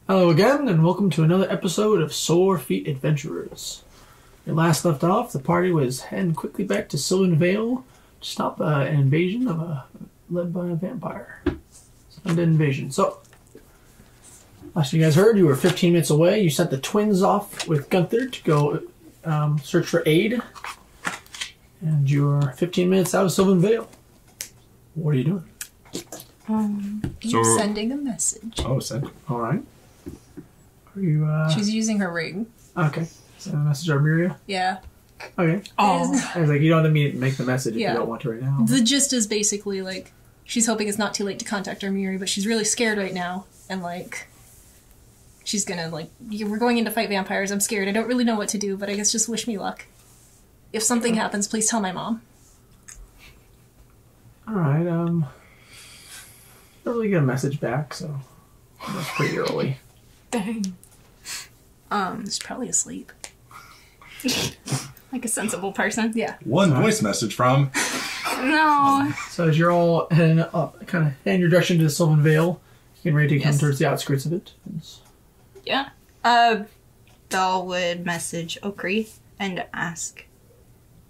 Hello again, and welcome to another episode of Sore Feet Adventurers. When last left off, the party was heading quickly back to Sylvan Vale to stop an invasion led by a vampire. Undead invasion. So, last you guys heard, you were 15 minutes away. You sent the twins off with Gunther to go search for aid. And you're 15 minutes out of Sylvan Vale. What are you doing? Sending a message. Oh, send. All right. Are you? She's using her ring. Okay. Send a message to Armiria. Yeah. Okay. Oh. I was like, you don't have to make the message if you don't want to right now. The gist is basically like she's hoping it's not too late to contact Armiria, but she's really scared right now, and like she's gonna we're going in to fight vampires. I'm scared. I don't really know what to do, but I guess just wish me luck. If something happens, please tell my mom. All right. Don't really get a message back, so that's pretty early. Dang. She's probably asleep. Like a sensible person. Yeah. One voice message from. No. So as you're all heading up, kind of heading your direction to Sylvan Vale, getting ready to come towards the outskirts of it. Yeah. Belle would message Okri and ask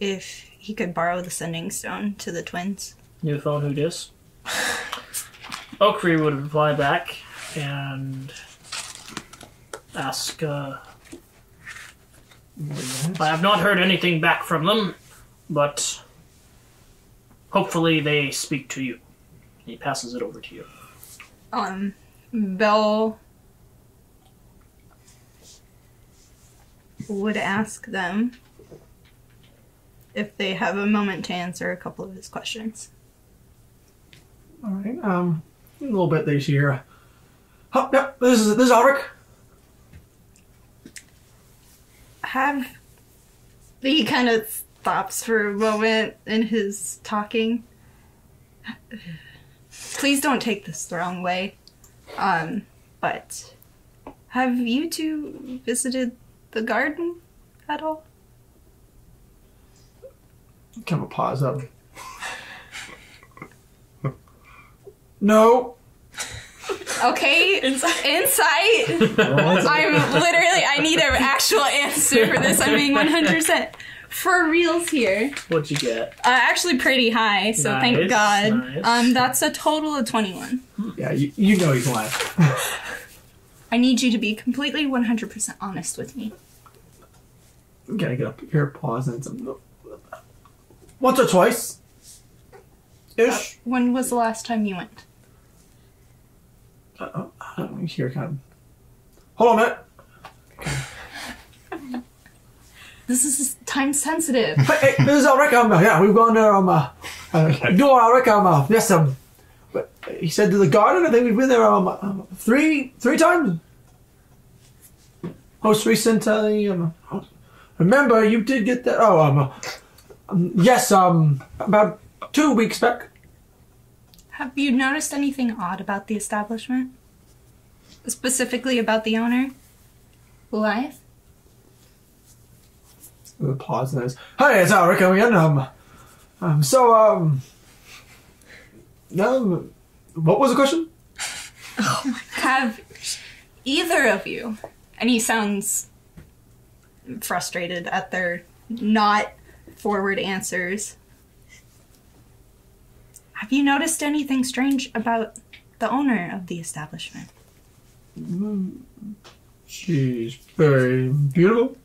if he could borrow the sending stone to the twins. New phone, who dis? Okri would reply back and ask, I have not heard anything back from them, but hopefully they speak to you. He passes it over to you. Belle would ask them if they have a moment to answer a couple of his questions. All right. A little bit they see here. Oh, yeah, this is Ulrich. He kind of stops for a moment in his talking. Please don't take this the wrong way. But have you two visited the garden at all? Kind of a pause up. No. Okay, insight. I need an actual answer for this. I'm being 100% for reals here. What'd you get? Actually pretty high, so Nice, thank God. nice. That's a total of 21. Yeah, you know he's lying. I need you to be completely 100% honest with me. Gotta get up here, pause, and some. Once or twice. Ish. When was the last time you went? Here, kind of. Hold on a minute. This is time sensitive. Hey, this is Ulrich. Yeah, we've gone there. No, Ulrich. Yes, but he said to the garden. I think we've been there three times. Most recently, remember you did get that. Yes, about 2 weeks back. Have you noticed anything odd about the establishment? Specifically about the owner? Life? The pause and hey, it's Ulrich again. What was the question? Have either of you, and he sounds frustrated at their not forward answers, have you noticed anything strange about the owner of the establishment? She's very beautiful.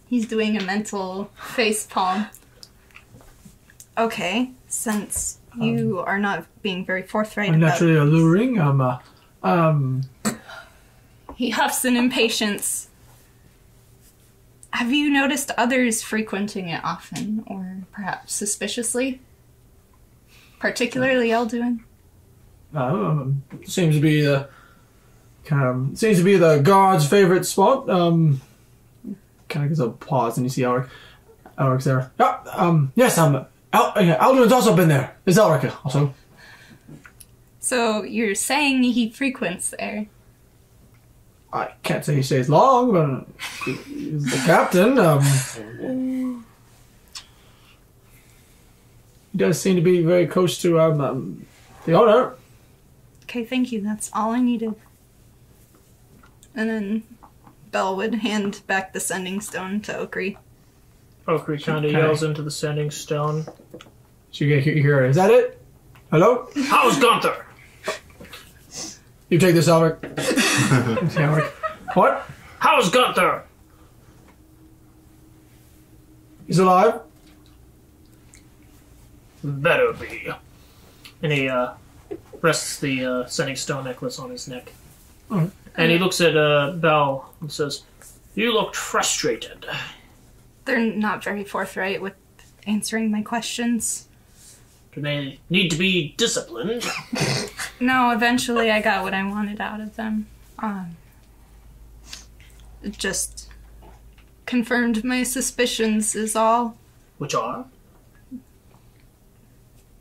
He's doing a mental face palm. Okay, since you are not being very forthright I'm about naturally alluring. He huffs in impatience. Have you noticed others frequenting it often, or perhaps suspiciously? Particularly Elduin? Seems to be the guard's favorite spot. Kind of gives a pause, and you see Elric's there. Yes, Alduin's also been there. It's Elric also. So you're saying he frequents there? I can't say he stays long, but he's the captain. He does seem to be very close to the owner. Okay, thank you. That's all I needed. And then Belle would hand back the sending stone to Okri. Okri kind of yells into the sending stone. So you hear it. Is that it? Hello? How's Gunther? You take this, Albert. What? How's Gunther? He's alive? Better be. And he rests the sending stone necklace on his neck. Alright. And he looks at Belle and says, "You looked frustrated." They're not very forthright with answering my questions. Do they need to be disciplined? No, eventually I got what I wanted out of them. It just confirmed my suspicions is all. Which are?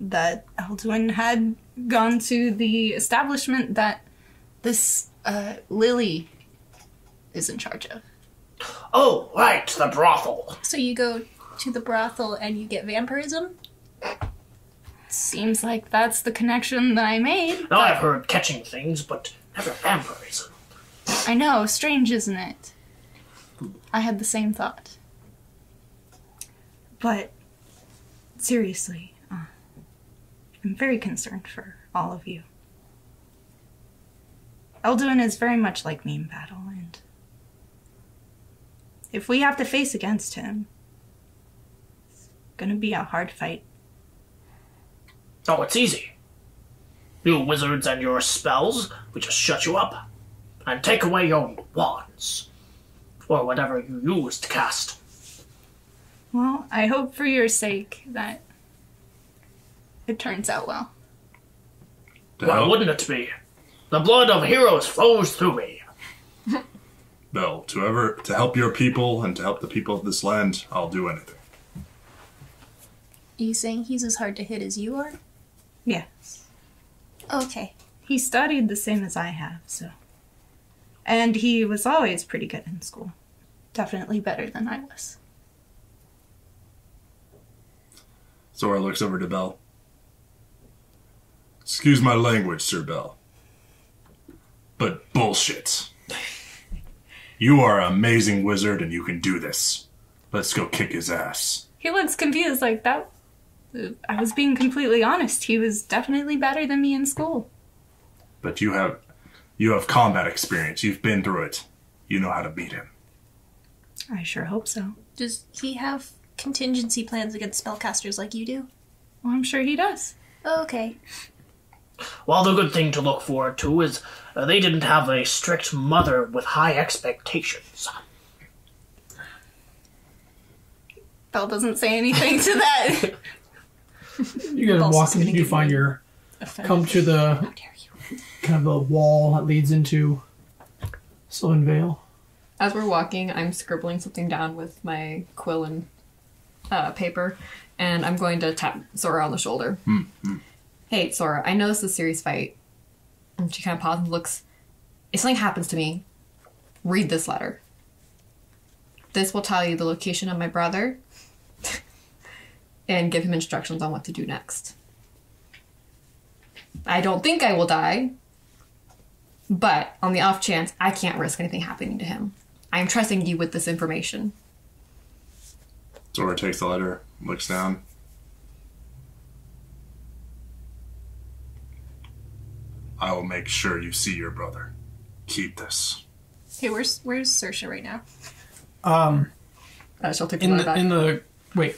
That Elduin had gone to the establishment that this Lily is in charge of. Oh, right, the brothel. So you go to the brothel and you get vampirism? Seems like that's the connection that I made. Now I've heard catching things, but never vampirism. I know, strange, isn't it? I had the same thought. But, seriously, I'm very concerned for all of you. Elduin is very much like me in battle, and if we have to face against him, it's gonna be a hard fight. Oh, it's easy. You wizards and your spells, we just shut you up and take away your wands. Or whatever you use to cast. Well, I hope for your sake that it turns out well. Why wouldn't it be? The blood of heroes flows through me. Belle, to help your people and to help the people of this land, I'll do anything. Are you saying he's as hard to hit as you are? Yes. Okay. He studied the same as I have, so. And he was always pretty good in school. Definitely better than I was. Zora looks over to Belle. Excuse my language, Sir Belle. But bullshit. You are an amazing wizard and you can do this. Let's go kick his ass. He looks confused like that. I was being completely honest. He was definitely better than me in school. But you have combat experience. You've been through it. You know how to beat him. I sure hope so. Does he have contingency plans against spellcasters like you do? Well, I'm sure he does. Okay. Well, the good thing to look forward to is they didn't have a strict mother with high expectations. Belle doesn't say anything to that. You guys walk in, you find your... Come to the... kind of a wall that leads into Sylvan Vale. As we're walking, I'm scribbling something down with my quill and paper, and I'm going to tap Sora on the shoulder. Hey, Sora, I know this is a serious fight. And she kind of pauses and looks. If something happens to me, read this letter. This will tell you the location of my brother and give him instructions on what to do next. I don't think I will die, but on the off chance, I can't risk anything happening to him. I am trusting you with this information. Zora takes the letter, looks down. I will make sure you see your brother. Keep this. Hey, where's Saoirse right now? She'll take the letter back. Wait,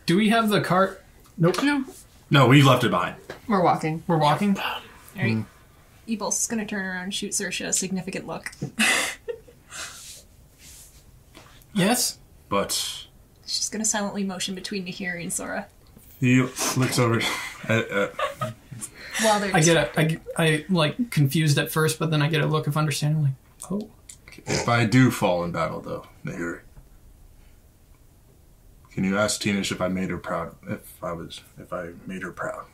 do we have the cart? Nope. No. No, we've left it behind. We're walking. We're walking? Alright. Ebul's gonna turn around and shoot Saoirse a significant look. Yes? But She's gonna silently motion between Nahiri and Sora. he looks over While they're I like confused at first, but then I get a look of understanding, like, oh. If I do fall in battle, though, Nahiri, can you ask Tinish if I made her proud? If I made her proud.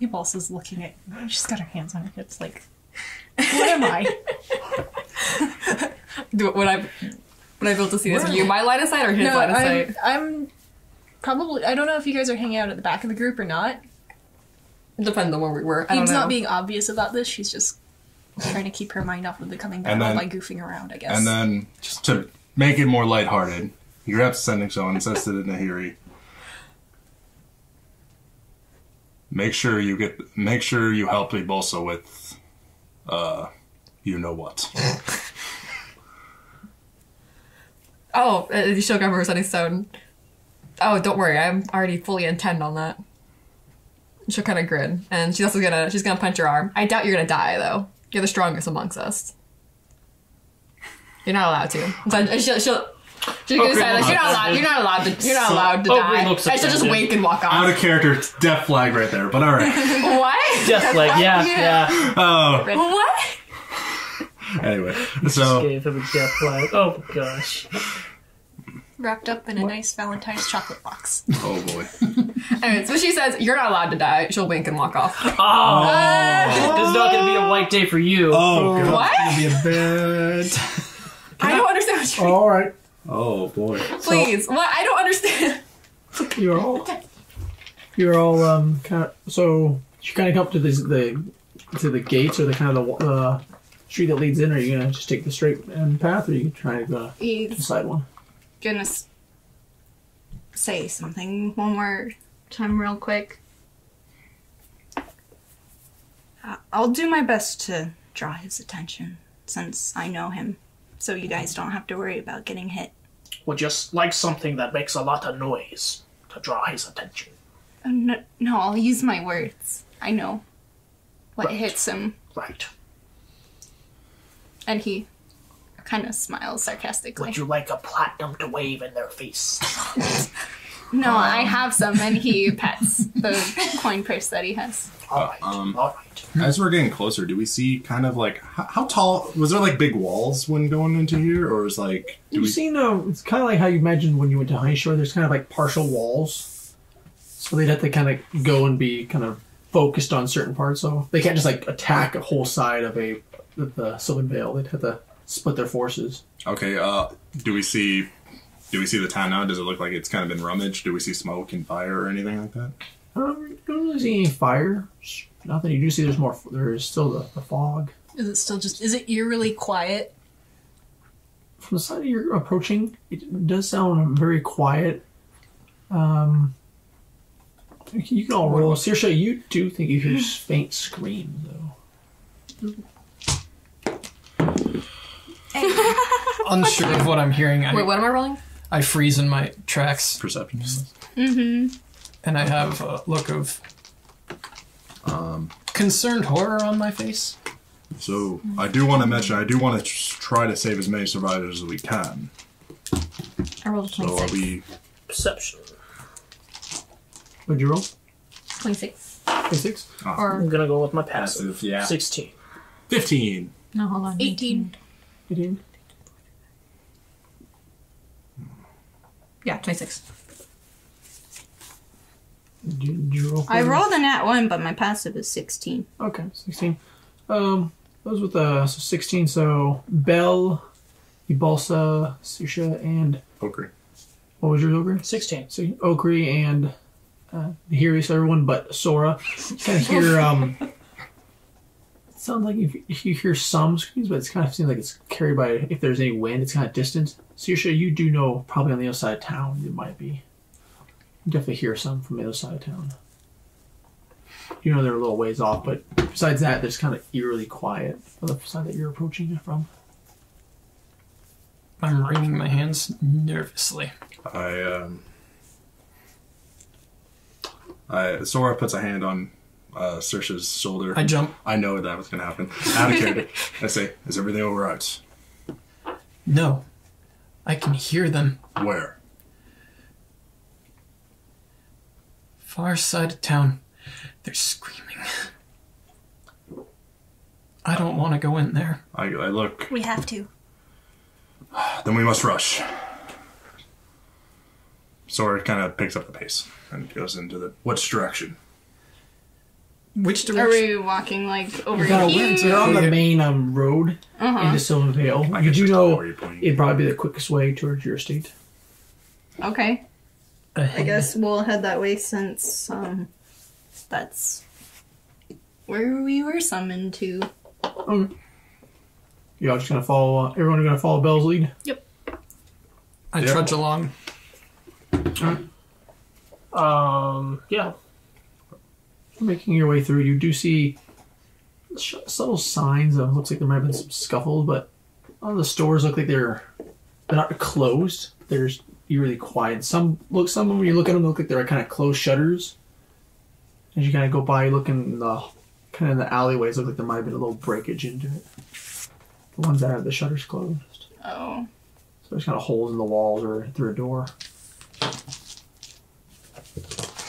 Ebul's is looking at she's got her hands on her hips like, what am I? Would I be able to see this? Are you my line of sight or his line of sight? I'm probably, I don't know if you guys are hanging out at the back of the group or not. Depends on where we were. I don't Eve's know. not being obvious about this. She's just trying to keep her mind off of the coming battle by goofing around, I guess. And then, just to make it more lighthearted, you grab sending stone and says to the Nahiri, make sure you help Ibolsa with, you know what. Oh, she'll grab her sending stone. Oh, don't worry, I'm already fully intent on that. She'll kind of grin, and she's also gonna punch your arm. I doubt you're gonna die though. You're the strongest amongst us. You're not allowed to. So she'll gonna say like, you're not allowed to die. And she'll just wink and walk off. Out of character, death flag right there, but alright. What? Death flag, yeah. Oh, What? anyway, Just so gave him a death flag. Oh gosh. Wrapped up in a nice Valentine's chocolate box. oh boy. Anyway, so she says, you're not allowed to die. She'll wink and walk off. Oh, it's not going to be a white day for you. Oh god. What? It'll be a bad. I don't understand what you're All right. Oh boy. Please. What? I don't understand. You're all kind of. So you kind of come up to the gates or the kind of the street that leads in. Are you gonna just take the straight end path, or are you trying to go to the He's side one? gonna say something one more time real quick. I'll do my best to draw his attention, since I know him, so you guys don't have to worry about getting hit. Would just like something that makes a lot of noise to draw his attention. No, I'll use my words. I know what Right. hits him. Right. And he kind of smiles sarcastically. Would you like a platinum to wave in their face? No, I have some, and he pets the coin purse that he has. Alright, alright. As we're getting closer, do we see kind of like how tall was there like big walls when going into here, or is like You've seen it's kind of like how you imagined when you went to High Shore. There's kind of like partial walls, so they'd have to kind of go and be kind of focused on certain parts. So they can't just like attack a whole side of the Sylvan Vale. They'd have to split their forces. Okay, do we see the town now? Does it look like it's kind of been rummaged? Do we see smoke and fire or anything like that? You don't really see any fire. Nothing. You do see there's still the fog. Is it eerily quiet? From the side you're approaching, it does sound very quiet. You can all roll. Saoirse, you do think you hear faint screams, though. Unsure of what I'm hearing. Wait, what am I rolling? I freeze in my tracks, Perception. and I have a look of concerned horror on my face. So I do want to mention, I do want to try to save as many survivors as we can. I rolled a So 26. are we? Perception. What'd you roll? 26. 26? Or, I'm gonna go with my passive. Passive, yeah. 16. 15. no, hold on. 18. 18? Yeah, 26. Did you roll? I rolled a nat 1, but my passive is 16. Okay, 16. Those with so 16. So Belle, Ibolsa, Saoirse, and Okay. what was your ogre? 16. So Okri and Nahiri, so everyone but Sora. Kind of hear it sounds like you hear some screams, but it kind of seems like it's carried by, if there's any wind, it's kind of distant. Saoirse, you do know probably on the other side of town it might be. You definitely hear some from the other side of town. You know they're a little ways off, but besides that, there's kind of eerily quiet on the side that you're approaching from. I'm wringing my hands nervously. Sora puts a hand on Saoirse's shoulder. I jump. I know that was going to happen. Out of character. I say, is everything all right? No. I can hear them. Where? Far side of town. They're screaming. I don't want to go in there. I look. We have to. Then we must rush. Sora kind of picks up the pace and goes into the... Which direction? Which Are direction? we walking, like, over You're here? on the main road into Sylvan Vale. I You guess do just know where you're pointing. it'd probably be the quickest way towards your estate. Okay. I Ahead. guess we'll head that way since, that's where we were summoned to. Okay. Y'all just gonna follow, everyone gonna follow Belle's lead? I Yeah. trudge along. Yeah. Making your way through, you do see subtle signs of, looks like there might have been some scuffle, but all the stores look like they're not closed. They're just eerily quiet. Some of them, when you look at them, look like they're kind of closed shutters. As you kind of go by, you look in the alleyways, look like there might have been a little breakage into it. The ones that have the shutters closed. Oh. So there's kind of holes in the walls or through a door.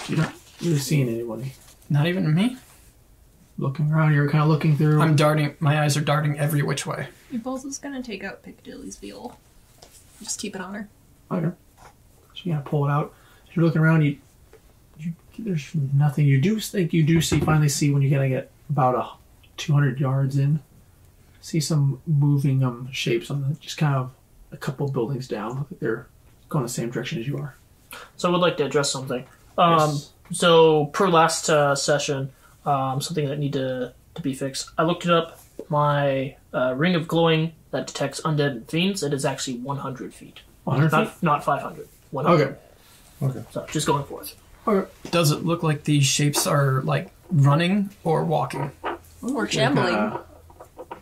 You're not really seeing anybody. Not even me. Looking around, you're kind of looking through. I'm darting. My eyes are darting every which way. Impulse gonna take out Piccadilly's veal. Just keep it on her. Okay. So you gotta pull it out. As you're looking around, you there's nothing. You do think you do finally see when you kind of get about 200 yards in, see some moving shapes on just kind of a couple buildings down. Look like they're going the same direction as you are. So I would like to address something. Yes. So per last session, something that needed to be fixed. I looked it up. My ring of glowing that detects undead and fiends. It is actually 100 feet. 100 feet? Not 500. 100. Okay. So just going forth. Okay. Does it look like these shapes are like running or walking? Or shambling.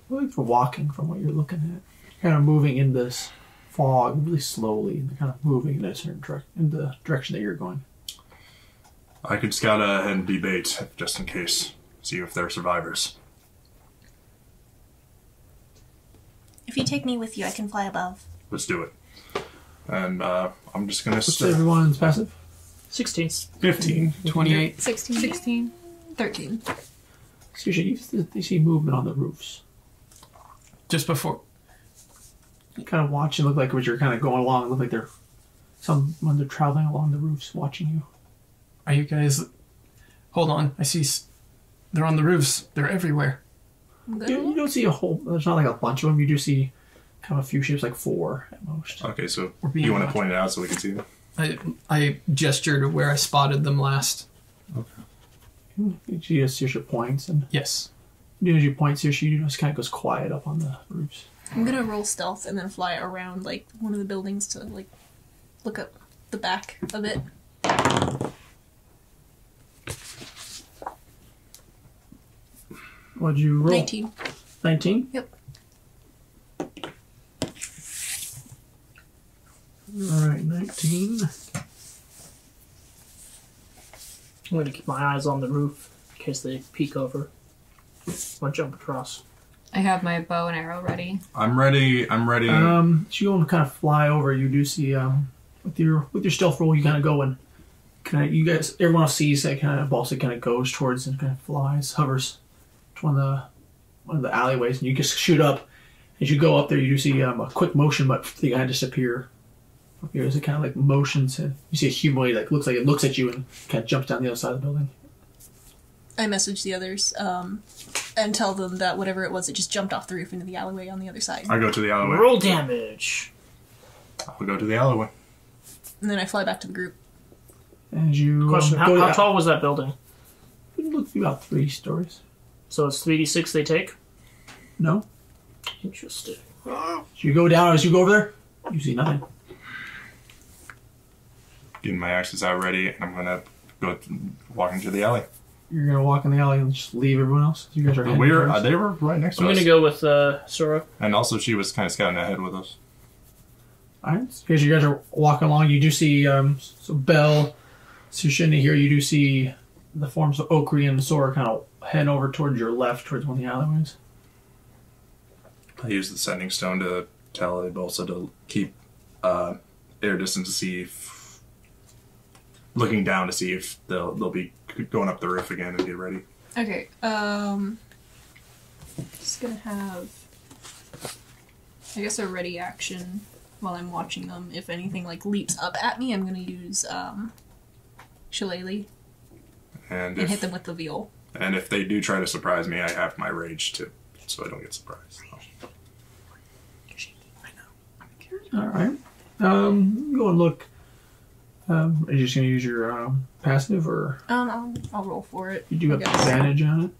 Like for walking from what you're looking at. Kind of moving in this fog really slowly. And they're kind of moving in a certain in the direction that you're going. I could scout ahead and be bait, just in case. See if they're survivors. If you take me with you, I can fly above. Let's do it. And I'm just gonna What's everyone's passive? 16. 15. 28. 16. 13. So you see movement on the roofs. Just before. You kind of watch and look like as you're kind of going along, it look like they're traveling along the roofs watching you. Are you guys? Hold on. I see. They're on the roofs. They're everywhere. You don't see a whole. There's not like a bunch of them. You do see kind of a few shapes, like 4 at most. Okay, so We're being you want to watched. point it out so we can see them? I gestured to where I spotted them last. She just hears your points, and Yes. as you point, she just kind of goes quiet up on the roofs. I'm gonna roll stealth and then fly around like one of the buildings to like look up the back of it. What'd you roll? 19. 19? Yep. Alright, 19. I'm going to keep my eyes on the roof in case they peek over. I'll jump across. I have my bow and arrow ready. I'm ready. So you want to kind of fly over. You do see, with your stealth roll, you kind of go and kind of, everyone else sees that kind of Balsa kind of goes towards and kind of flies, hovers to one of the alleyways, and you just shoot up. As you go up there, you do see a quick motion, but the guy disappear. As it kind of like motions, and you see a humanoid like looks like it looks at you and kind of jumps down the other side of the building. I message the others and tell them that whatever it was, it just jumped off the roof into the alleyway on the other side. I go to the alleyway. Roll damage. I'll go to the alleyway. And then I fly back to the group. And you Question, go how down- tall was that building? You look through about 3 stories. So it's 3d6 they take? No. Interesting. So you go down. As you go over there, you see nothing. Getting my axes out ready, and I'm gonna go walk into the alley. You're gonna walk in the alley and just leave everyone else. You guys are. But heading towards- they were right next to I'm us. going to go with Sora. And also, she was kind of scouting ahead with us. Alright, as you guys are walking along, you do see so Belle, Sushin here. You do see the forms of Okri and Sora kind of heading over towards your left, towards one of the alleyways. I use the sending stone to tell Bolsa to keep air distance to see if, looking down to see if they'll be going up the roof again and get ready. Okay, just gonna have, I guess, a ready action while I'm watching them. If anything, like, leaps up at me, I'm gonna use, Shillelagh And and hit them if, with the veal. and if they do try to surprise me, I have my rage too, so I don't get surprised. Alright. Go and look. Are you just gonna use your passive, or I'll roll for it. you do have I guess. advantage on it?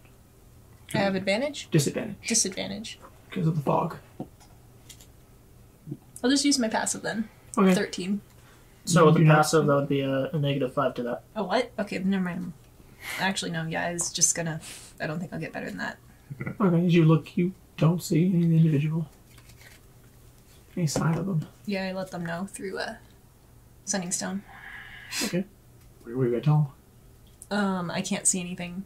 I have advantage? Disadvantage Disadvantage. because of the fog. I'll just use my passive then. Okay. 13. So with the You're not- passive, that would be a -5 to that. Oh, what? Okay, never mind. Actually, no. Yeah, I was just gonna... I don't think I'll get better than that. Okay, as you look, you don't see any individual. Any sign of them. Yeah, I let them know through Sending Stone. Okay. What are you gonna tell I can't see anything.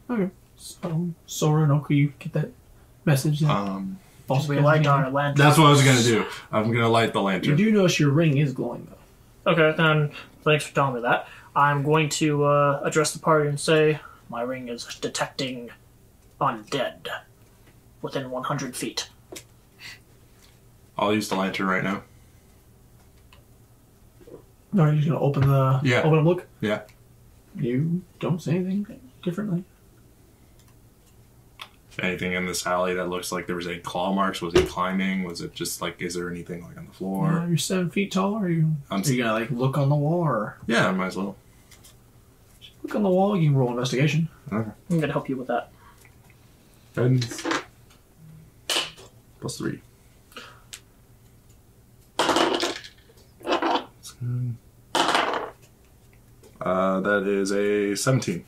them? Okay. So, Sora and Oka, you get that message then? False We message light again? our lantern. That's what I was gonna do. I'm gonna light the You lantern. do notice your ring is glowing, though. Okay, then thanks for telling me that. I'm going to address the party and say my ring is detecting undead within 100 feet. I'll use the lantern right now. No, you're just gonna open the Yeah. open and look. Yeah. You don't say anything differently. Anything in this alley that looks like there was any claw marks? Was he climbing? Was it just like, is there anything like on the floor? You're 7 feet tall. Are you gonna like look on the wall or Yeah, I might as well. look on the wall? You can roll investigation. Okay. I'm going to help you with that. Guidance. +3. That is a 17.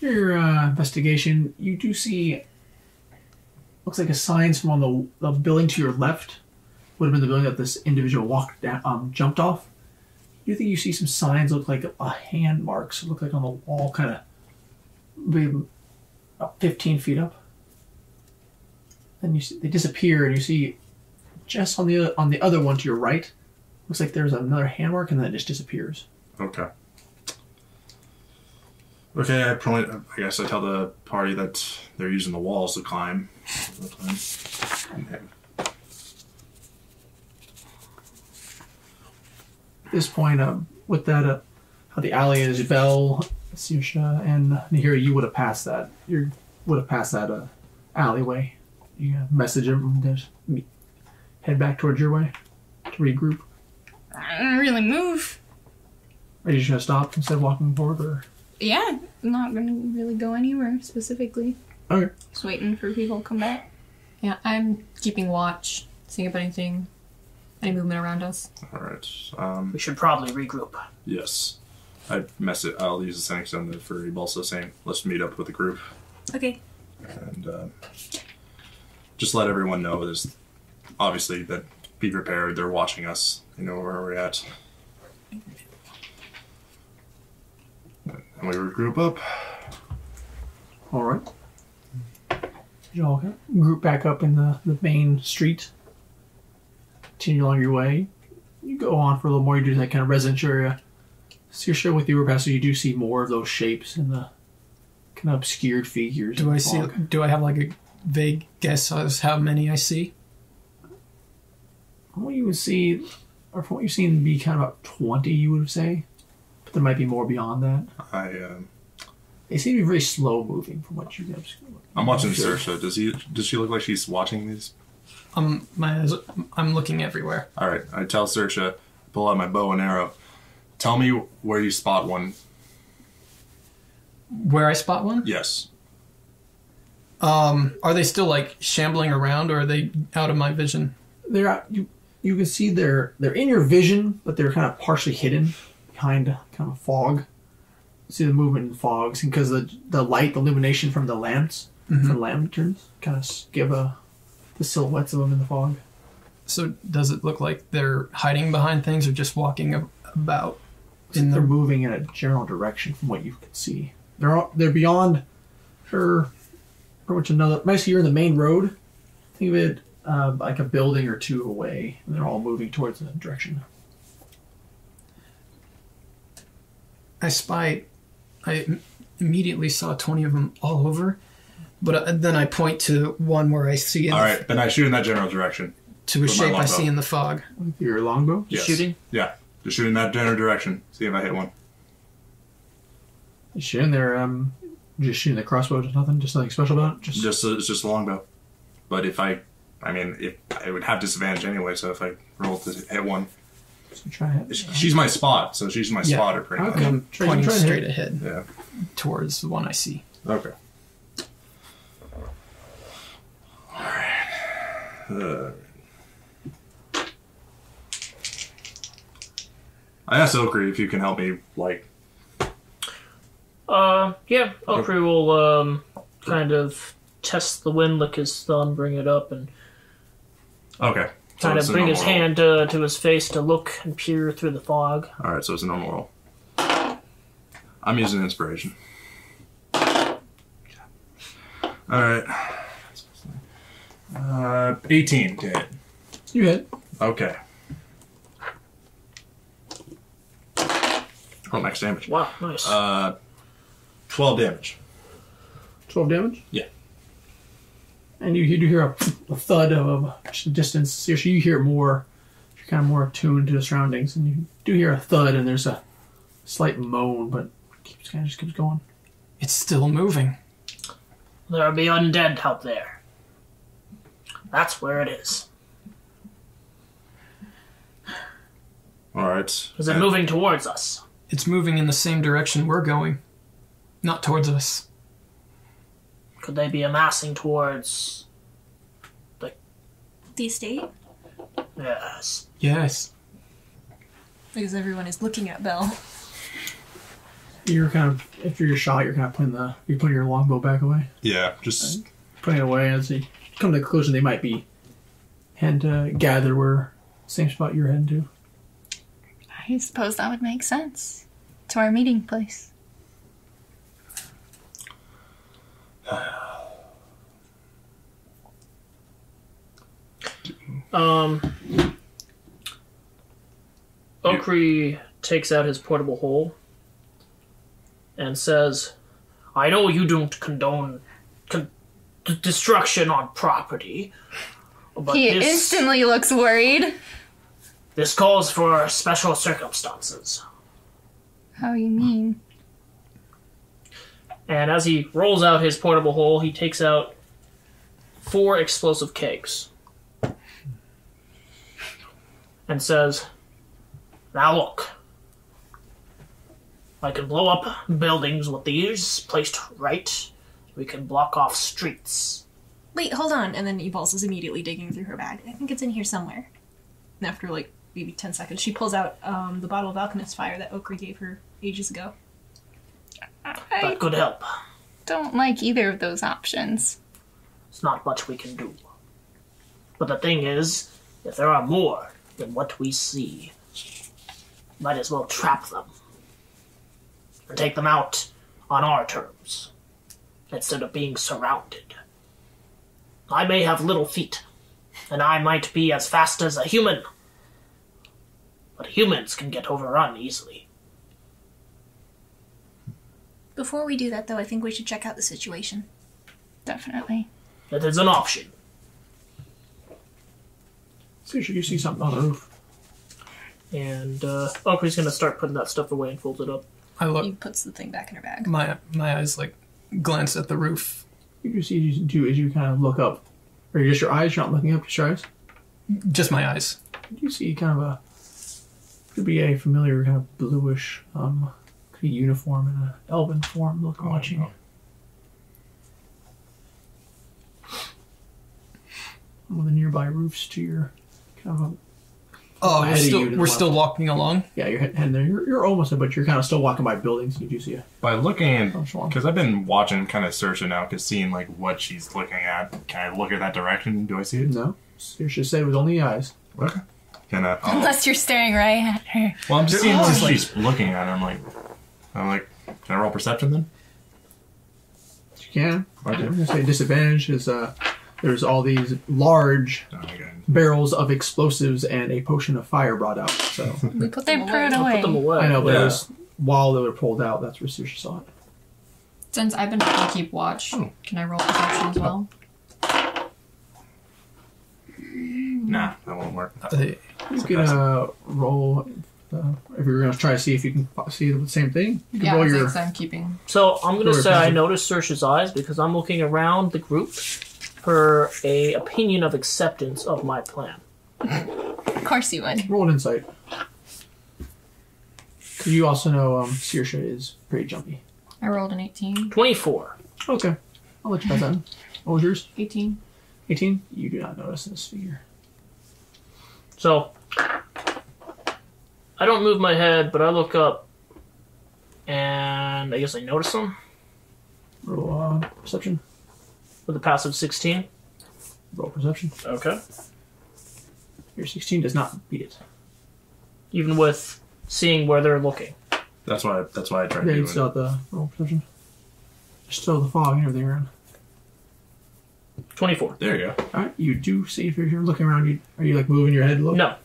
Your investigation, you do see. Looks like a signs from on the building to your left would have been the building that this individual walked down, jumped off. You think you see some signs look like a hand marks, look like on the wall, kind of maybe about 15 feet up. Then you see, they disappear, and you see just on the other one to your right, looks like there's another hand mark, and then it just disappears. Okay. Okay, I guess I tell the party that they're using the walls to climb. At this point, with that, how the alley is, Bell, Saoirse, and Nahira, you would have passed that. You would have passed that alleyway. You message everyone to head back towards your way to regroup. I don't really move. Are you just gonna stop instead of walking forward, or? Yeah, I'm not gonna really go anywhere specifically. Okay. Just waiting for people to come back. Yeah, I'm keeping watch, seeing if any movement around us. All right. We should probably regroup. Yes. I'll use the sending stone for Ebulsa saying, let's meet up with the group. Okay. And just let everyone know there's obviously that be prepared. They're watching us. They know where we're at. And we regroup up. All right. You all group back up in the main street. Continue along your way. You go on for a little more. You do that kind of residential area. So you're sure with the overpass, you do see more of those shapes and the kind of obscured figures. Do in I the see? fog. Do I have like a vague guess as how many I see? From what you would see, or from what you've seen, be kind of about 20, you would say. But there might be more beyond that. They seem to be very slow moving from what you guys. I'm watching Saoirse. Does she look like she's watching these? I'm looking everywhere. All right. I tell Saoirse, pull out my bow and arrow. Tell me where you spot one. Where I spot one? Yes. Are they still like shambling around, or are they out of my vision? They're out, you can see they're in your vision, but they're kind of partially hidden behind kind of fog. You see the movement in fogs, and because the light, the illumination from the lamps, from the lanterns, kind of give the silhouettes of them in the fog. So does it look like they're hiding behind things, or just walking about? They're moving in a general direction from what you can see. They're beyond her pretty much another. Basically, you're in the main road. Think of it like a building or two away, and they're all moving towards the direction. I immediately saw 20 of them all over, but then I point to one where I see All right. Then I shoot in that general direction. to a with my shape I longbow. see in the fog. With your longbow, Yes. Shooting? Yeah. Just shoot in that general direction. See if I hit one. you shooting there. Just shooting the crossbow. Just nothing. Just nothing special about it. It's just a longbow. But if I would have disadvantage anyway. So if I roll to hit one, So try it. She's my spot, so she's my Yeah. spotter pretty much. Okay. I'm Try- pointing try to straight hit. ahead Yeah. towards the one I see. Okay. Alright. I asked Okri if you can help me, like... Yeah, Okri will, kind of test the wind, lick his thumb, bring it up, and Okay. So kind it's of a bring his normal roll. hand to his face to look and peer through the fog. Alright, so it's a normal roll. I'm using inspiration. Alright. 18 to hit. You hit. Okay. Oh, max damage. Wow, nice. 12 damage. 12 damage? Yeah. And you do hear a thud of a distance. So you hear it more. You're kind of more attuned to the surroundings. And you do hear a thud, and there's a slight moan, but just keeps going. It's still moving. There'll be undead out there. That's where it is. Alright. Is it moving towards us? It's moving in the same direction we're going. Not towards us. Could they be amassing towards... The estate? Yes. Yes. Because everyone is looking at Belle. You're kind of, after your shot, you're kind of putting your longbow back away. Yeah, just... Putting it away as you come to the conclusion they might be heading to gather where same spot you're heading to. I suppose that would make sense. To our meeting place. Okri takes out his portable hole and says, I know you don't condone destruction on property, but He this, instantly looks worried. this calls for special circumstances. How you mean? And as he rolls out his portable hole, he takes out 4 explosive kegs and says, now look, I can blow up buildings with these placed right. We can block off streets. Wait, hold on. And then Evolves is immediately digging through her bag. I think it's in here somewhere. And after, like, maybe 10 seconds, she pulls out the bottle of Alchemist Fire that Okri gave her ages ago. I That could help. don't like either of those options. It's not much we can do. But the thing is, if there are more than what we see, might as well trap them. And take them out on our terms, instead of being surrounded. I may have little feet, and I might be as fast as a human, but humans can get overrun easily. Before we do that, though, I think we should check out the situation. Definitely. It is an option. So you see something on the roof. And Okri's gonna start putting that stuff away and fold it up. I He look. puts the thing back in her bag. My eyes like glance at the roof. You see as you kind of look up. Or just your eyes? You're not looking up, just your eyes? Just my eyes. You see kind of a... Could be a familiar kind of bluish could be uniform in an elven form watching. no. One of the nearby roofs to your kind of a... Oh, Ahead of you to the we're left. still walking along. Yeah, you're heading there. You're almost there, but you're kind of still walking by buildings. You do see a... By looking, Oh, sure. because I've been watching, kind of searching out, because seeing like what she's looking at. Can I look at that direction? Do I see it? No. You should say it was only eyes. Okay. Can I? Oh. Unless you're staring right at her. Well, I'm just seeing what like- she's looking at. I'm like, can I roll perception then? You can. Okay. I'm going to say disadvantage is there's all these large Oh, okay. barrels of explosives and a potion of fire brought out. So We put They them put it away. away. Put them away. I know, but Yeah. it was while they were pulled out. That's where Susha saw it. Since I've been trying to keep watch, can I roll perception as well? Nah, that won't work. You can roll if you're going to try to see if you can see the same thing. You can Yeah, roll your. because I'm keeping. So I'm gonna Sure, say I Patrick. noticed Saoirse's eyes because I'm looking around the group for a opinion of acceptance of my plan. Of course you would. Roll an insight. You also know Saoirse is pretty jumpy. I rolled an 18. 24. Okay. I'll let you pass that in. What was yours? 18. 18? You do not notice this figure. So, I don't move my head, but I look up, and I guess I notice him Roll perception. with a passive 16. Roll perception. Okay. Your 16 does not beat it. Even with seeing where they're looking. That's why I tried Yeah, you doing still have the roll perception. There's still the fog and everything around. 24. There you go. Alright, you do see if you're looking around, are you like moving your head to look? No.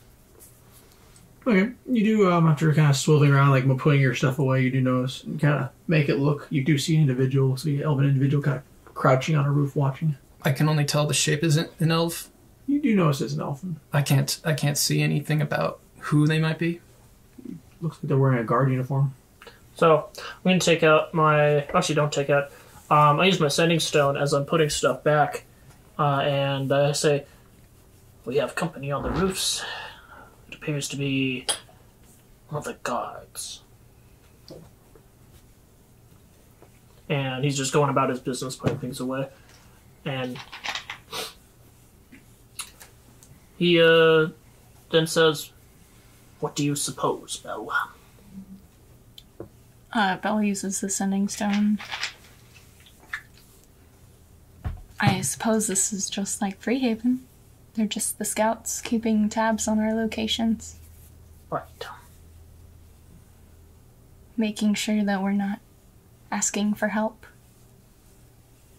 Okay, you do, after kind of swiveling around, like putting your stuff away, you do notice and kind of make it look, you do see an individual, so you elven individual kind of crouching on a roof watching. I can only tell the shape isn't an elf. You do notice it's an elfin. I can't see anything about who they might be. Looks like they're wearing a guard uniform. So, I'm going to take out my... Actually, don't take out. I use my sending stone as I'm putting stuff back. And I say, we have company on the roofs. It appears to be one of the guards. And he's just going about his business, putting things away. And he then says, what do you suppose, Belle? Bella uses the sending stone. I suppose this is just like Freehaven. They're just the scouts keeping tabs on our locations. Right. Making sure that we're not asking for help.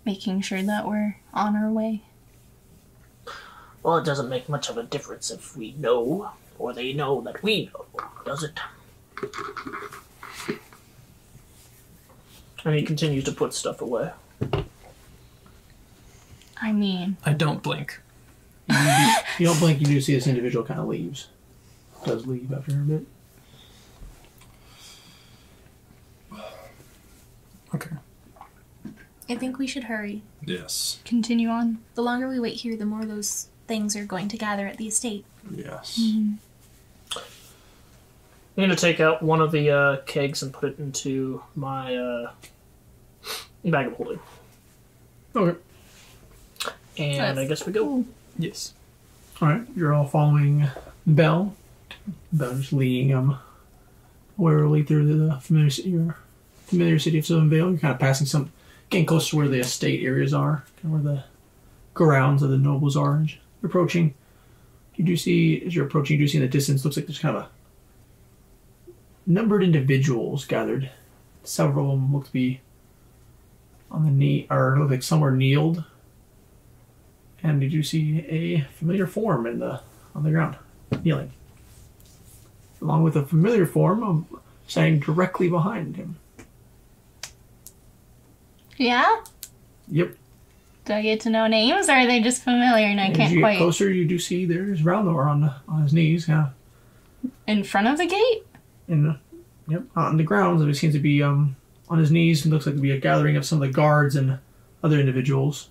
Making sure that we're on our way. Well, it doesn't make much of a difference if we know, or they know that we know, does it? And he continues to put stuff away. I mean, I don't blink. You don't blink, you do see this individual kind of leaves. Does leave after a bit. Okay. I think we should hurry. Yes. continue on. The longer we wait here, the more those things are going to gather at the estate. Yes. I'm going to take out one of the kegs and put it into my bag of holding. Okay. And I guess we go. Yes. Alright, you're all following Belle. Belle just leading warily through the familiar city of Sylvan Vale. You're kind of passing getting close to where the estate areas are, kind of where the grounds of the nobles are. As you're approaching, you do see in the distance, looks like there's kind of a numbered individuals gathered. Several of them look to be on the knee, or look like some are kneeled. And you do see a familiar form on the ground, kneeling. Along with a familiar form standing directly behind him. Yeah? Yep. Do I get to know names, or are they just familiar and I As can't you get quite... closer, you do see there's Ralnor on his knees, kind of In front of the gate? on the grounds. It seems to be on his knees. It looks like to be a gathering of some of the guards and other individuals.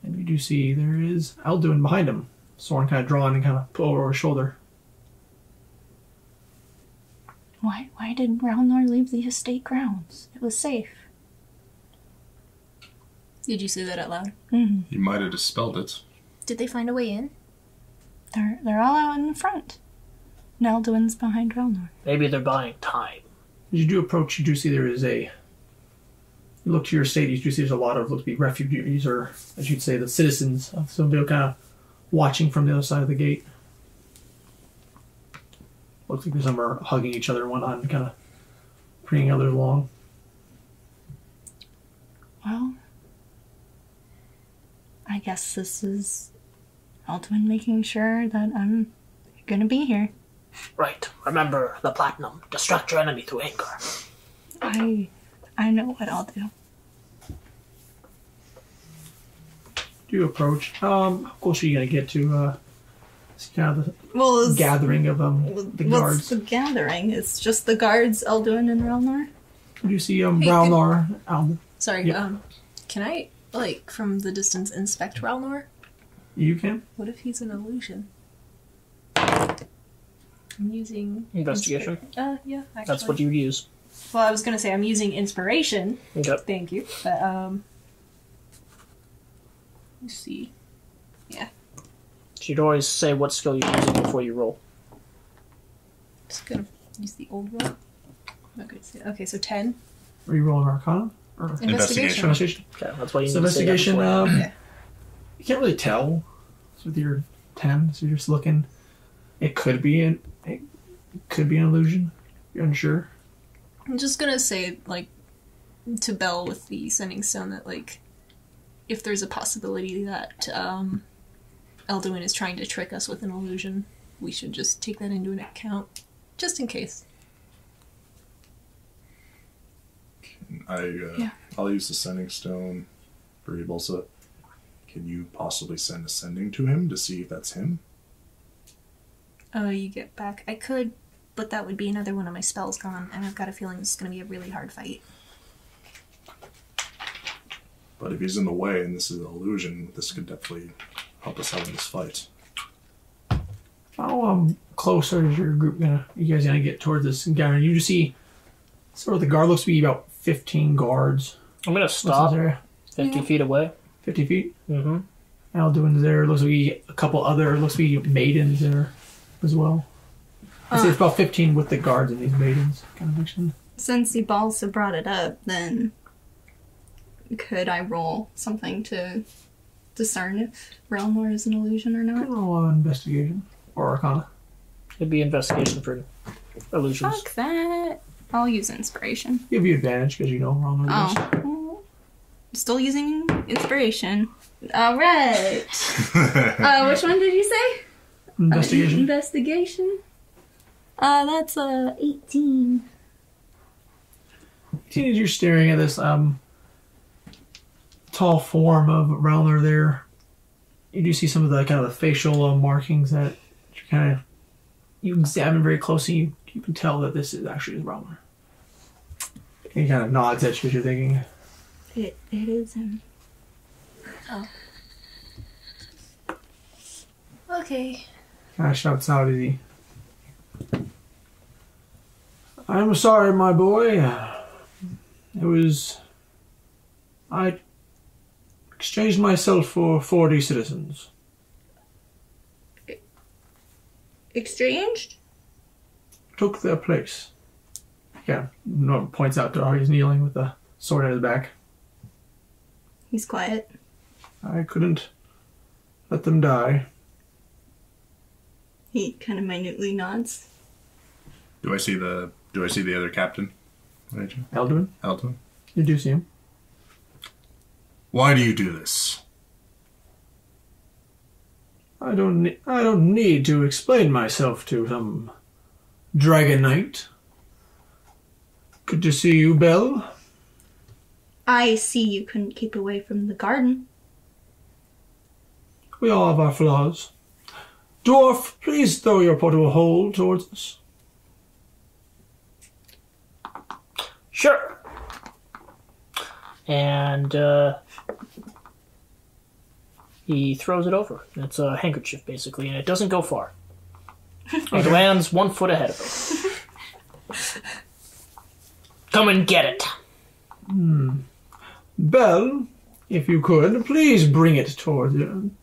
And you do see there is Alduin behind him, sword kind of drawn and kind of put over his shoulder. Why did Ralnor leave the estate grounds? It was safe. Did you say that out loud? Mm-hmm. You might have dispelled it. Did they find a way in? They're all out in the front. Nalduin's behind Ralnor. Maybe they're buying time. As you do approach, you do see there is you look to your estate, you do see there's a lot of, look to be refugees, or as you'd say, the citizens of Sylvan kind of watching from the other side of the gate. Looks like some are hugging each other and whatnot, and kind of bringing others along. Well, I guess this is Alduin making sure that I'm gonna be here. Right. Remember the platinum. Distract your enemy through anger. I know what I'll do. Do approach. How close are you going to get to it's kind of the Well, gathering of the guards? the gathering? It's just the guards, Alduin and Ralnor. You do see Ralnor. Sorry, Yep. Can I, from the distance, inspect Ralnor? You can. What if he's an illusion? I'm using Investigation? Yeah, actually. That's what you use. Well, I was gonna say I'm using inspiration. Okay. Thank you. But let's see. Yeah. So you'd always say what skill you're using before you roll. Just gonna use the old one. Okay, so 10. Are you rolling Arcana? Or Investigation. Investigation? Okay, that's why you So need to say that investigation, beforehand. Yeah. you can't really tell with your 10, so you're just looking. It could be an illusion. You're unsure. I'm just gonna say, like, to Belle with the sending stone that, like, if there's a possibility that Elduin is trying to trick us with an illusion, we should just take that into an account, just in case. I'll use the sending stone for Ebulsa. Can you possibly send a sending to him to see if that's him? Oh, you get back. I could, but that would be another one of my spells gone, and I've got a feeling this is going to be a really hard fight. But if he's in the way and this is an illusion, this could definitely help us out in this fight. How closer is your group you guys gonna get towards this encounter? You just see sort of the guard looks to be about 15 guards. I'm going to stop There? 50 feet away. 50 feet. Mm-hmm. Alduin's there. Looks to be a couple other. Looks to be maidens there as well. I say it's about 15 with the guards and these maidens kind of mixing. Since the Balsa brought it up, then could I roll something to discern if Realmore is an illusion or not? Roll investigation or Arcana. It'd be investigation for illusions. Fuck that. I'll use inspiration. Give you advantage because you know wrong. Oh. Still using inspiration. Alright. Which one did you say? Investigation. Investigation. That's 18. You're staring at this tall form of Rowler there. You do see some of the kind of the facial markings that you examine very closely. You can tell that this is actually Rowler. He kind of nods at you as you're thinking. It is him. Okay. Kind of shouts out at you. I'm sorry, my boy. I exchanged myself for 40 citizens. Exchanged? Took their place. Yeah, Norm points out to how he's kneeling with the sword at his back. He's quiet. I couldn't let them die. He kind of minutely nods. Do I see the other captain? Elduin, Elton? you do see him. Why do you do this? I don't need to explain myself to some dragon knight. Good to see you, Belle. I see you couldn't keep away from the garden. We all have our flaws. Dwarf, please throw your portable hole towards us. Sure. And he throws it over. It's a handkerchief, basically, and it doesn't go far. It lands 1 foot ahead of him. Come and get it. Belle, if you could, please bring it towards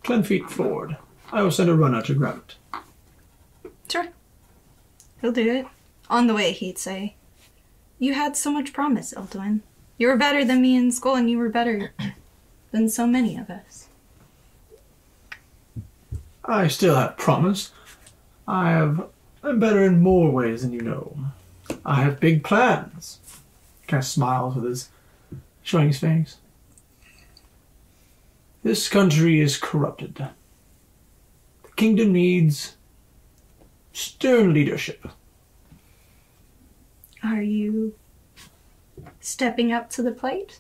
10 feet forward. I will send a runner to grab it. Sure. He'll do it. On the way, he'd say, "You had so much promise, Elduin. You were better than me in school, and you were better than so many of us." I still have promise. I'm better in more ways than you know. I have big plans. Kind of smiles with his showing his fangs. This country is corrupted. The kingdom needs stern leadership. Are you stepping up to the plate?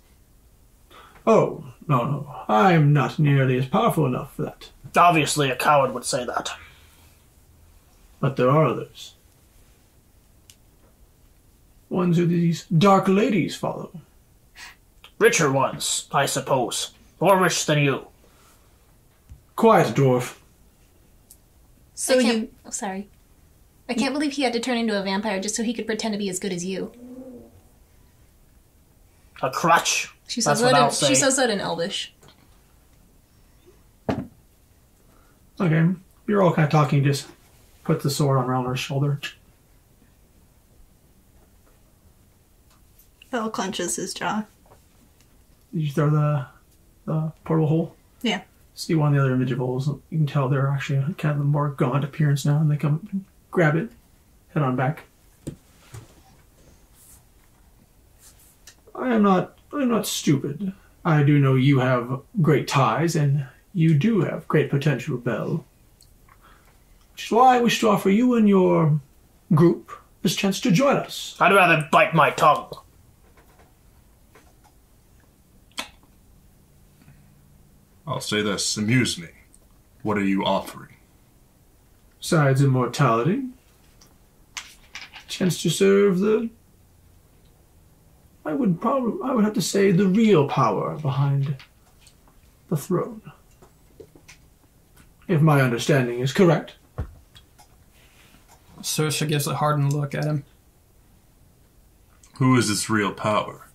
Oh, no. I'm not nearly as powerful enough for that. Obviously, a coward would say that. But there are others. Ones who these dark ladies follow. Richer ones, I suppose. More rich than you. Quiet, dwarf. So Oh, sorry. I can't believe he had to turn into a vampire just so he could pretend to be as good as you. A crutch. She That's says what that. I'll say. She says that in Elvish. Okay, you're all kind of talking. Just put the sword on Ralnor's shoulder. Bell clenches his jaw. Did you throw the portal hole? Yeah. See one of the other individuals. You can tell they're actually kind of a more gaunt appearance now, and they come grab it, head on back. I'm not stupid. I do know you have great ties, and you do have great potential, Belle. Which is why I wish to offer you and your group this chance to join us. I'd rather bite my tongue. I'll say this. Amuse me. What are you offering? Besides immortality, chance to serve the... I would have to say the real power behind the throne. If my understanding is correct. Saoirse gives a hardened look at him. Who is this real power?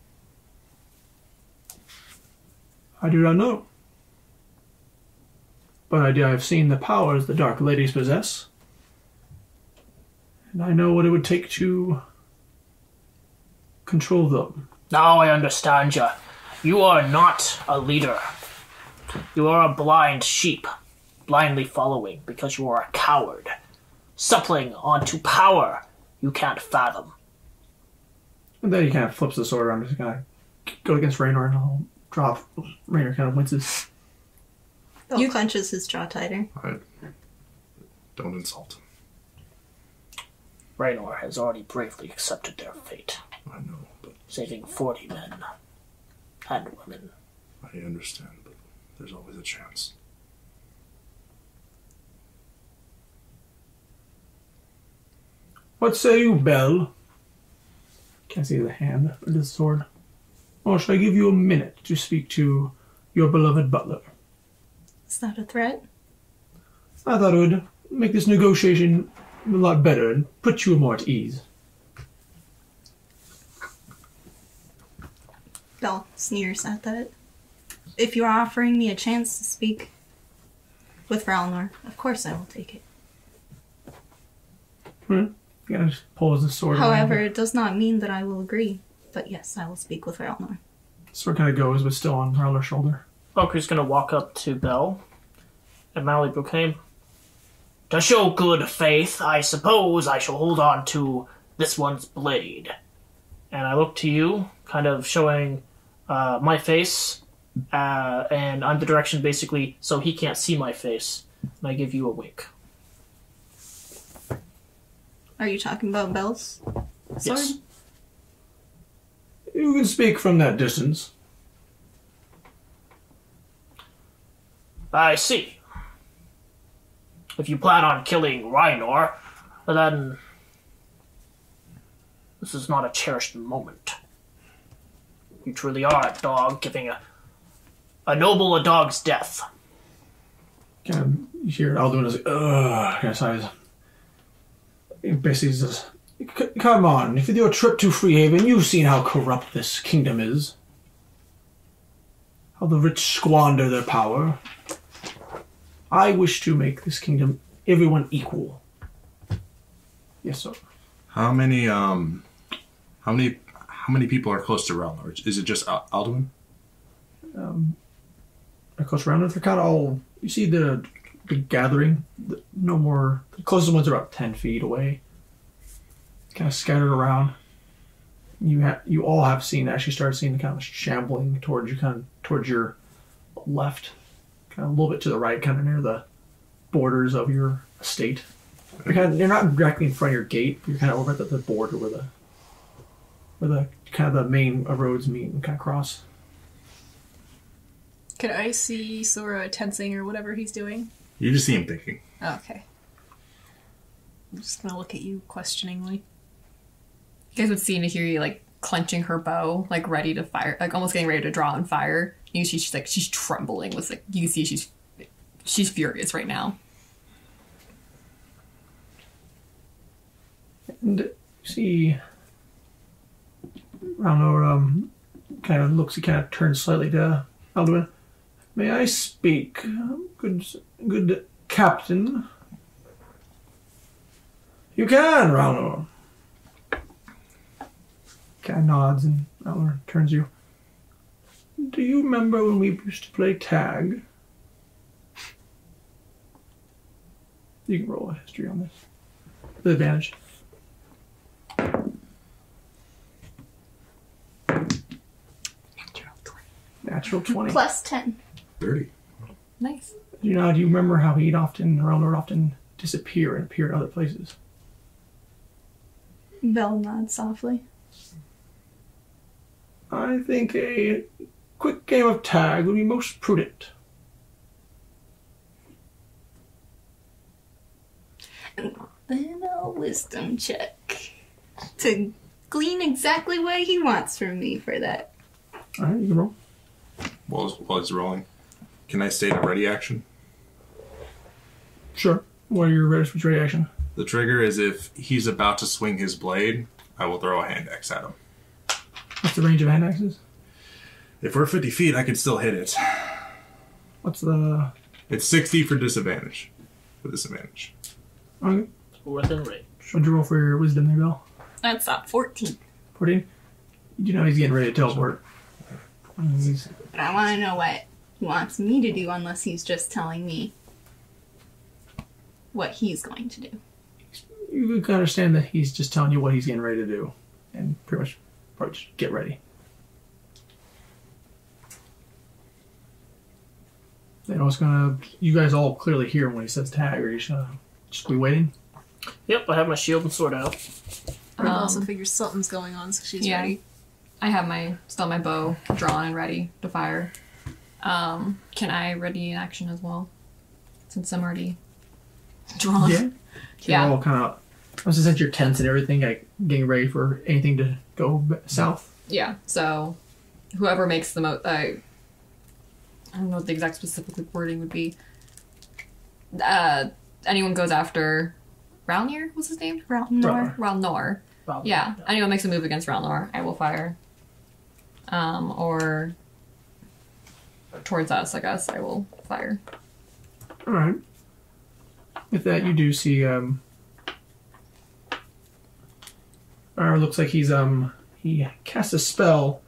I do not know. But I have seen the powers the Dark Ladies possess. And I know what it would take to control them. Now I understand you. You are not a leader. You are a blind sheep, blindly following because you are a coward, suppling onto power you can't fathom. And then he kind of flips the sword around, just kind of go against Raynor, and I'll drop. Raynor kind of winces. Bell clenches his jaw tighter. Don't insult him. Raynor has already bravely accepted their fate, I know, but saving 40 men and women. I understand, but there's always a chance. What say you, Belle? Can't see the hand or the sword. Or shall I give you a minute to speak to your beloved butler? Is that a threat? I thought it would make this negotiation a lot better and put you more at ease. Bell sneers at that. If you are offering me a chance to speak with Ralnor, of course I will take it. He kind of pulls the sword However, away. it does not mean that I will agree. But yes, I will speak with Ralnor. The sword kind of goes, but still on Rowler's shoulder. Valkyrie's gonna walk up to Belle and Mally Brookham. To show good faith, I suppose I shall hold on to this one's blade. And I look to you, kind of showing my face, and I'm the direction basically so he can't see my face. And I give you a wink. Are you talking about Bell's sword? Yes. You can speak from that distance. I see. If you plan on killing Raynor, then this is not a cherished moment. You truly are a dog giving a noble a dog's death. Kind of, you hear Alduin is like, ugh, kind of sighs. He basically says, come on, if your trip to Freehaven, you've seen how corrupt this kingdom is. How the rich squander their power. I wish to make this kingdom everyone equal. Yes, sir. How many people are close to Ralnor? Is it just Alduin? Close around it, they're kind of all. You see the gathering. No more. The closest ones are about 10 feet away. Kind of scattered around. You all have seen. Actually, started seeing kind of shambling towards you, towards your left, kind of a little bit to the right, kind of near the borders of your estate. You're not directly in front of your gate. You're kind of over at the border where the kind of the main roads meet and kind of cross. Could I see Sora tensing or whatever he's doing? You just see him thinking. Oh, okay. I'm just gonna look at you questioningly. You guys would see and hear you like clenching her bow, like ready to fire, like almost getting ready to draw and fire. You see she's trembling with like you can see she's furious right now. And you see Ralnor kind of looks, he kind of turns slightly to Alduin. May I speak, good captain? You can, Ralnor. Kind of nods and Ralnor turns to you. Do you remember when we used to play tag? You can roll a history on this. With advantage. Natural 20. Plus 10. 30. Nice. Do you remember how Ralnor would often disappear and appear in other places? Bell nods softly. I think a quick game of tag would be most prudent. Then a wisdom check to glean exactly what he wants from me for that. Alright, you can roll. While he's rolling, can I state a ready action? Sure. What are your ready action? The trigger is if he's about to swing his blade, I will throw a hand axe at him. What's the range of hand axes? If we're 50 feet, I can still hit it. What's the... It's 60 for disadvantage. For disadvantage. Okay. Within range. What'd you roll for your wisdom there, Bill? That's up 14. 14? You know he's getting ready to teleport. But I want to know what he wants me to do unless he's just telling me what he's going to do. You can understand that he's just telling you what he's getting ready to do. And pretty much probably just get ready. Then what's gonna... You guys all clearly hear him when he says tag, or you just be waiting? Yep, I have my shield and sword out. Brenda also figures something's going on, so she's ready. I have my bow drawn and ready to fire. Can I ready an action as well? Since I'm already drawn. Yeah. So Yeah. you're all kind of... Since you're tense and everything, like getting ready for anything to go south. Yeah, so whoever makes the most... I don't know what the exact specific wording would be. Anyone goes after... Ralnir was his name? Ralnor. Ralnor. Probably. Yeah, anyone makes a move against Ralnor, I will fire. Or towards us, I guess, I will fire. Alright. With that, you do see, looks like he casts a spell.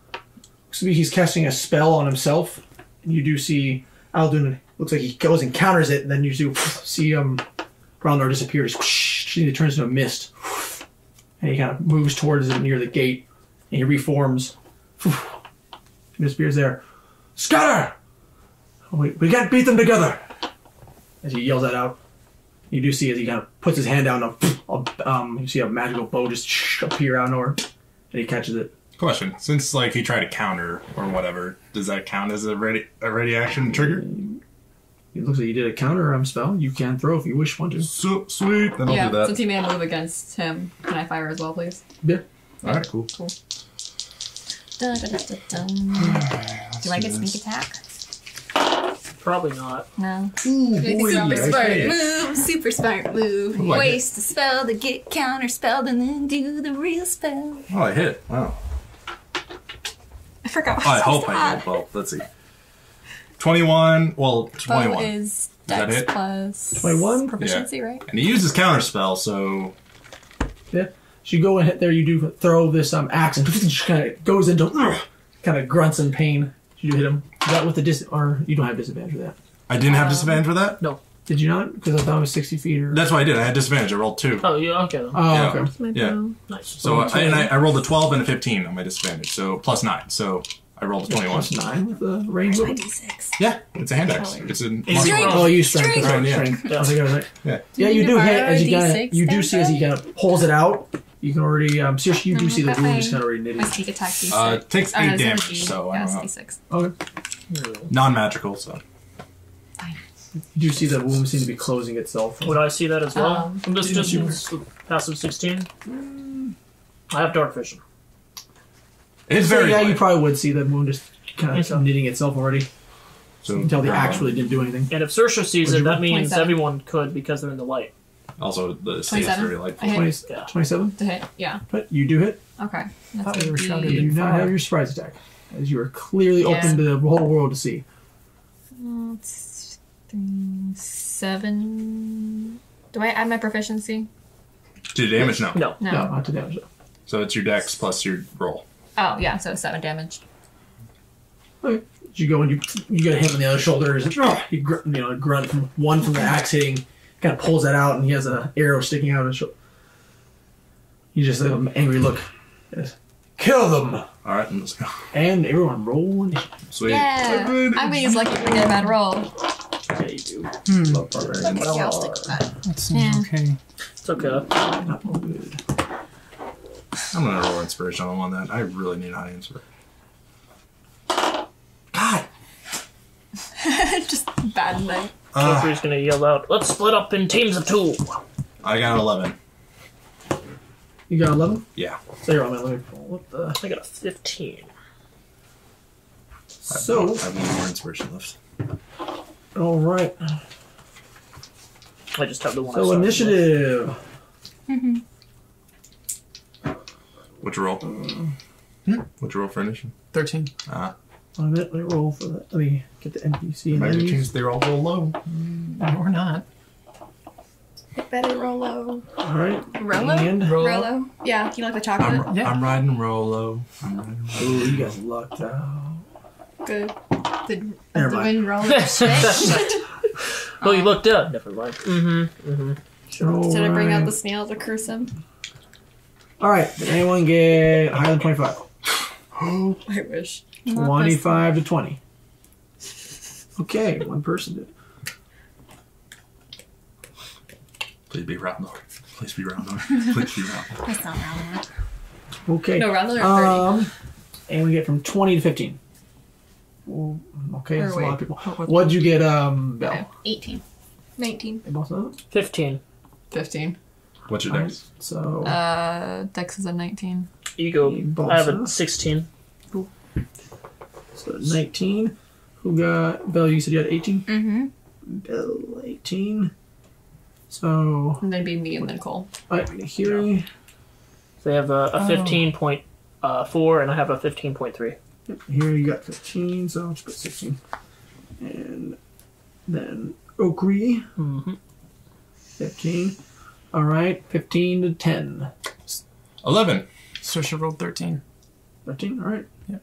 Looks like he's casting a spell on himself. And you do see Alduin, looks like he goes and counters it, and then you do see, Ralnor disappears. He turns into a mist. And he kind of moves towards it near the gate, and he reforms. And disappears there. Scatter! We can't beat them together! As he yells that out. You do see as he kind of puts his hand down, you see a magical bow just appear out of nowhere, and he catches it. Question: since he tried to counter or whatever, does that count as a ready action trigger? It looks like you did a counter spell. You can throw if you wish one to. So sweet. Then I'll do that. Since he made a move against him, can I fire as well, please? Yeah. All right. Cool. Cool. Do I get sneak attack? Probably not. No. Super smart move. Super smart move. Ooh, I Waste a spell to get counter spelled and then do the real spell. Oh, I hit. Wow. I forgot what I hope I did. Well, let's see. 21. Well, 21. Bow is that Dex hit? plus 21? proficiency, right? And he uses counter spell, so Yeah. So you go and hit there, you do throw this axe and just kind of goes into, kind of grunts in pain. You do hit him. Is that with the or you don't have disadvantage for that? I didn't have disadvantage for that. No. Did you not? Because I thought it was 60 feet or... That's why I did. I had disadvantage. I rolled 2. Oh, yeah, okay. Then. Oh, Yeah. okay. Yeah. Nice. So I rolled a 12 and a 15 on my disadvantage, so plus 9. So I rolled a 21. Plus 9 with the range. D6. Yeah, it's a hand axe. It's an Oh, you strength. That's right, Yeah. strength. Yeah. I think I was right. Yeah. Yeah, you You do can hit borrow as a you kind D6 of... You do then, see as he kind of pulls it out. You can already... seriously, you do see the That wound is way. kind of already knitted. My sneak attack D6. It takes Oh, no, 8 it's damage, D- so I yeah, don't it's know. D6. Okay. Non-magical, so. You do see the wound seem to be closing itself. Would I see that as well? From this didn't you- distance, passive 16? I have dark vision. It's So, very yeah, light. you probably would see the wound just kind Yes, sir. of knitting itself already. So Until the axe really didn't do anything. And if Sersha sees Would it, you that roll? means 27. everyone could because they're in the light. Also, the state is 27? very light. I hit. 20, Yeah. 27? To hit. Yeah. But you do hit. Okay. That's Thought we gonna were be- shouted You do in not fire. have your surprise attack, as you are clearly Yeah. open to the whole world to see. It's 3, 7. Do I add my proficiency? To damage, no. No. No. No, not to damage it. So it's your dex plus your roll. Oh, yeah, so 7 damage. Okay. You go and you get a hit on the other shoulder. You grunt from one from the axe hitting, kind of pulls that out, and he has an arrow sticking out of his shoulder. You just have an angry look. Yes. Kill them! All right, let's go. And everyone roll initiative. Sweet. Yeah! I'm being as lucky to get a bad roll. Yeah, you do. Love barbarian. Okay, yeah, I'll stick with that. That seems Yeah. okay. It's okay. Not all good. I'm gonna roll inspiration on that. I really need high inspiration. God. Just bad night. Jeffrey's gonna yell out, "Let's split up in teams of 2." I got 11. You got 11? Yeah. So you're on that. Let me pull. What the? I got a 15. So, I have one more inspiration left. alright. I just have the one. I So, started initiative. What'd you roll? What'd you roll for initiative? 13. On it, let me roll for that. Let me get the NPC and Magic enemies. change, they all roll low. Or not. Better Rolo. Alright. Rolo? And, Rolo? Yeah, you like the chocolate? Yeah. I'm riding Rolo. I'm riding Rolo. ooh, you guys lucked out. Good. Did Never the mind. wind roll shit? Oh, you looked up. Never mind. Did I bring out the snail to curse him? Alright, did anyone get higher than 25? I wish. 25 to 20. Okay, one person did. Please be round north. Please be round north. Please be round north. That's not round. Okay. No, round the are 30. And we get from 20 to 15. Well, okay, Or that's a lot of wait. people. what- What'd you get, Belle? Okay. 18. 19. They both know that? 15. 15. What's your dex? So, Dex is a 19. Ego. Both, I have huh? a 16. so 19. Who got, Belle, you said you had 18? Mm-hmm. Belle, 18. So, And then be me and then Cole. hearing. They have a 15.4, and I have a 15.3. Here you got 15, so let's put 16. And then Okri, 15. Alright, 15 to 10. 11. Saoirse rolled 13. 13, alright. Yeah.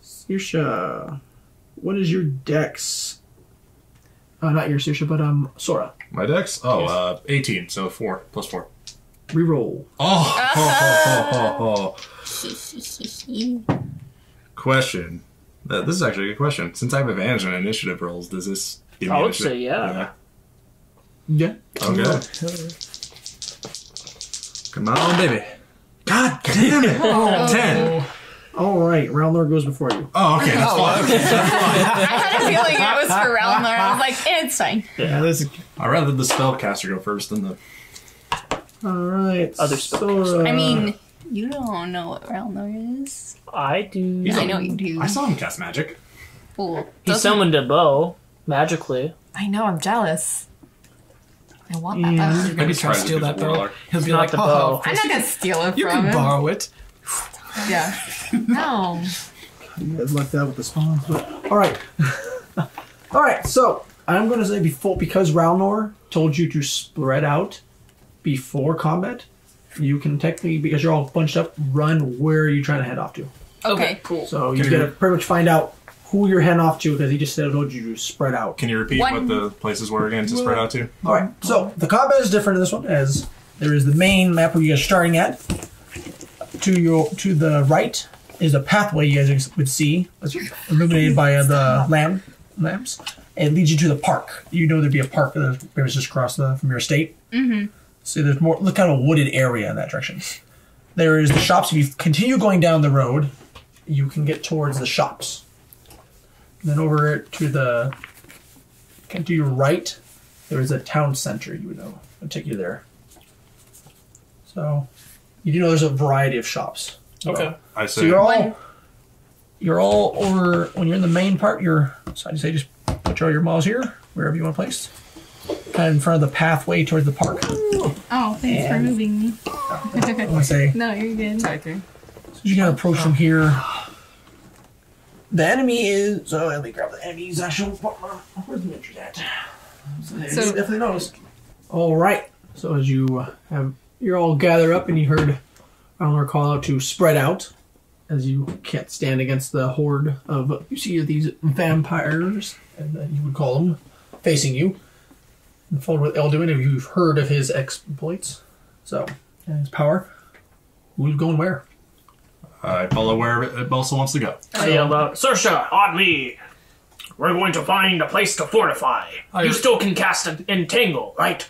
Saoirse, what is your dex? Not your Saoirse, but Sora. My dex? Oh, 18. So 4 plus 4. Reroll. Oh. Question. This is actually a good question. Since I have advantage on initiative rolls, does this give me I would initiative? say yeah. Yeah. Okay. Come on, baby. God damn it. 10. Alright, Roundlord goes before you. Oh, okay. That's fine. Okay, that's fine. I had a feeling it was for Realnor. I was like, it's fine. Yeah, this is. I'd rather the spellcaster go first than the... Alright, Other Sora. I mean, you don't know what Realnor is. I do. I know you do. I saw him cast magic. Well, He summoned a bow magically. I know, I'm jealous. I want that And- bow. You're gonna try to surprised steal if that it's bow. Warlock. He'll be Not like, the oh, bow. I'm not gonna steal it you from can him. borrow it. Yeah. No. You guys lucked out with the spawns, but alright. Alright, so I'm gonna say because Ralnor told you to spread out before combat, you can technically, because you're all bunched up, run where you're trying to head off to. okay. Cool. So you Can you- gotta pretty much find out who you're heading off to because he just told you to spread out. Can you repeat what the places were again to spread out to? Alright, so the combat is different in this one, as there is the main map where you guys are starting at. To the right is a pathway you guys would see, that's illuminated by the lamps. It leads you to the park. You know there'd be a park that was just across from your estate. Mm-hmm. So there's more, look kind of a wooded area in that direction. There is the shops. If you continue going down the road, you can get towards the shops. Then over to your right, there is a town center. You would know. I'll take you there. So you do know there's a variety of shops. Okay. I So say you're all over when you're in the main part. So I'd say just put all your malls here, wherever you want to place. kind of in front of the pathway towards the park. Oh, thanks for moving me. I want to say, No, you're good. Okay. so you kind of approach from here. The enemy is. So let me grab the enemy's actual. Where's the miniatures at? So the enemy definitely knows. All right. So as you you're all gathered up, and you heard Ronald call out to spread out, as you can't stand against the horde of you see these vampires, and you would call them, facing you. And followed with Elduin, if you've heard of his exploits, so and his power. Who's going where? I follow where Belsa wants to go. I yelled out, Sersha, on me! We're going to find a place to fortify. You still can cast an entangle, right?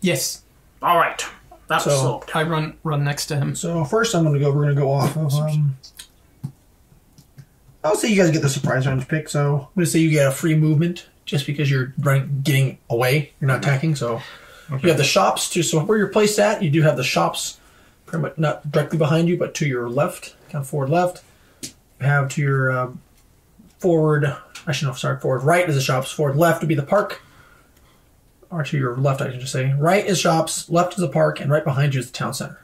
Yes. Alright. That's So- solved. I run next to him. So first, we're gonna go off of. I'll say you guys get the surprise round pick. So I'm gonna say you get a free movement just because you're getting away. You're not attacking. So you have the shops too. So where you're placed at, you do have the shops, pretty much not directly behind you, but to your left, kind of forward left. You have to your forward. Actually, no, sorry. Forward right is the shops. Forward left would be the park. Or to your left, I should just say. Right is shops, left is the park, and right behind you is the town center.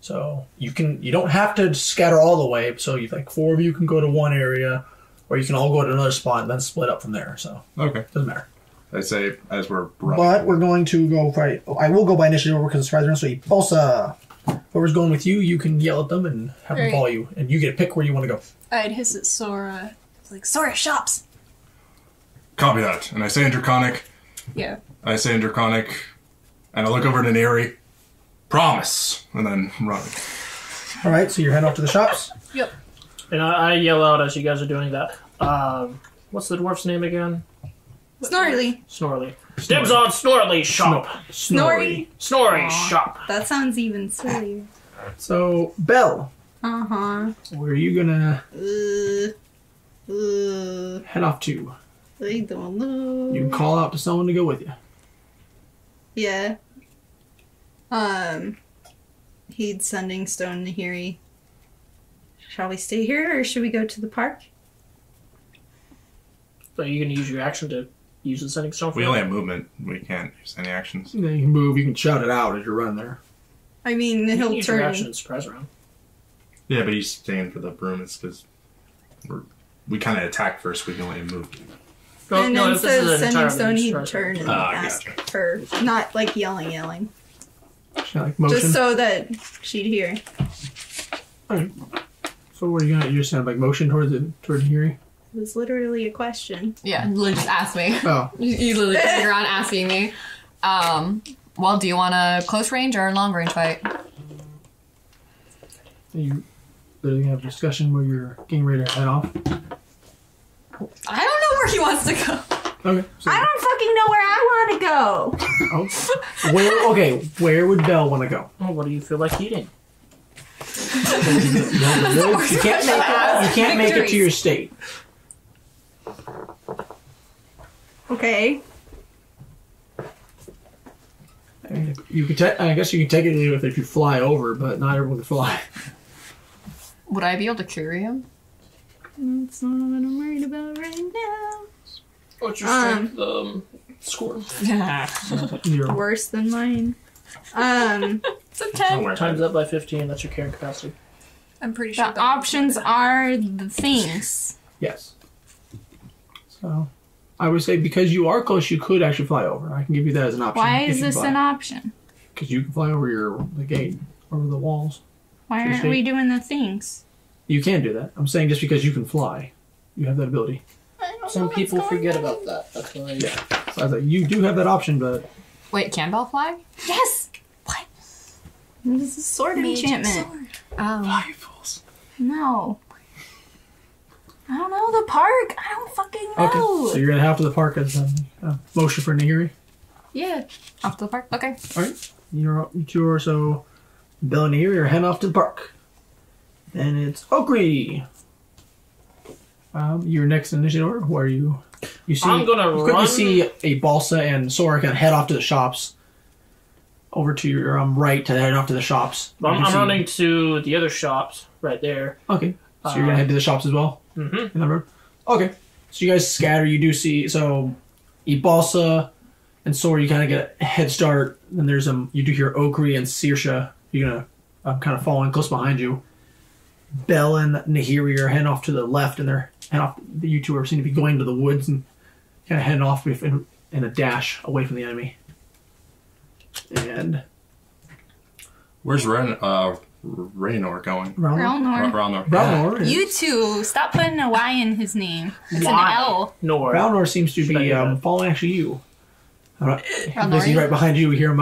So you don't have to scatter all the way. So you like 4 of you can go to one area, or you can all go to another spot and then split up from there. So Okay. doesn't matter. I say as we're running. But we're going to go fight. I will go by initiative over because it's surprise round. So Bolsa, whoever's going with you, you can yell at them and have them Right. follow you, and you get to pick where you want to go. I'd hiss at Sora. It's like, Sora, shops! Copy that. And I say in Draconic, Yeah. and I look over to Neri. Promise. And then run. All right, so you're heading off to the shops. Yep. And I yell out as you guys are doing that. What's the dwarf's name again? Snorly. Snorly. Dibs on Snorly shop. Snorri. Snorri shop. That sounds even sillier. So Belle, Uh-huh. where are you gonna Uh, head off to? I don't know. You can call out to someone to go with you. Yeah. He'd sending Stone to Hiri. Shall we stay here or should we go to the park? So you can use your action to use the sending stone for We that? only have movement. We can't use any actions. Then you can move. You can shout it out as you run there. I mean, You can he'll use your action turn. in surprise round. Yeah, but he's staying for the broom. It's because we kind of attack first. We can only move. And then if this is says an sending entirely Stone, he'd surprise turn round. and ask gotcha. her. Not like yelling. Shout like motion. Just so that she'd hear. Alright. So what are you gonna? You just sound like motion towards Hiri. It was literally a question. Yeah, literally just ask me. Oh, You literally turn around asking me. Well, do you want a close range or a long range fight? you literally have a discussion where you're getting ready to head off. I don't know where he wants to go. Okay. So, I don't fucking know where I want to go. oh, where? Okay, where would Belle want to go? Oh, what do you feel like eating? You can't make it. You can't make it to your state. Okay. You could. I guess you can take it if you fly over, but not everyone can fly. Would I be able to carry him? That's not what I'm worried about right now. What's your strength score? You're Worse than mine. It's a 10. Times that by 15. That's your carrying capacity. I'm pretty sure The that options are the things. yes. So, I would say because you are close, you could actually fly over. I can give you that as an option. Why is this an option? Because you can fly over the gate, over the walls. Why Your aren't we state. doing the things? You can do that. I'm saying just because you can fly, you have that ability. Some people forget about that. That's why. Yeah. So I was like, you do have that option, but Wait, can Belle fly? Yes! What? This is a sword enchantment. Oh. Rifles. No. I don't know the park. I don't fucking know. okay. So you're gonna have to the park as motion for Nahiri. Yeah. Off to the park? Okay. All right. You two are so Bill and Nahiri are heading off to the park. Then it's Okri. Your next initiative order, where you see I'm gonna you quickly run- see a Balsa and Sora kind of head off to the shops. Over to your right to head off to the shops. You can I'm see- running to the other shops right there. Okay. So you're gonna head to the shops as well? Mm-hmm. In that road? Okay. So you guys scatter, you do see so Ibalsa And Sora, you kind of get a head start. Then there's you do hear Okri and Saoirse. You're gonna kind of following close behind you. Belle and Nahiri are heading off to the left, and they're heading off. You two seem to be going to the woods and kind of heading off in a dash away from the enemy. And where's Raynor going? Ralnor. is, You two, stop putting a Y in his name. It's Why? an L. Nor. Ralnor seems to Should I be do that? following actually you. Ralnor? He's right behind you. You hear him.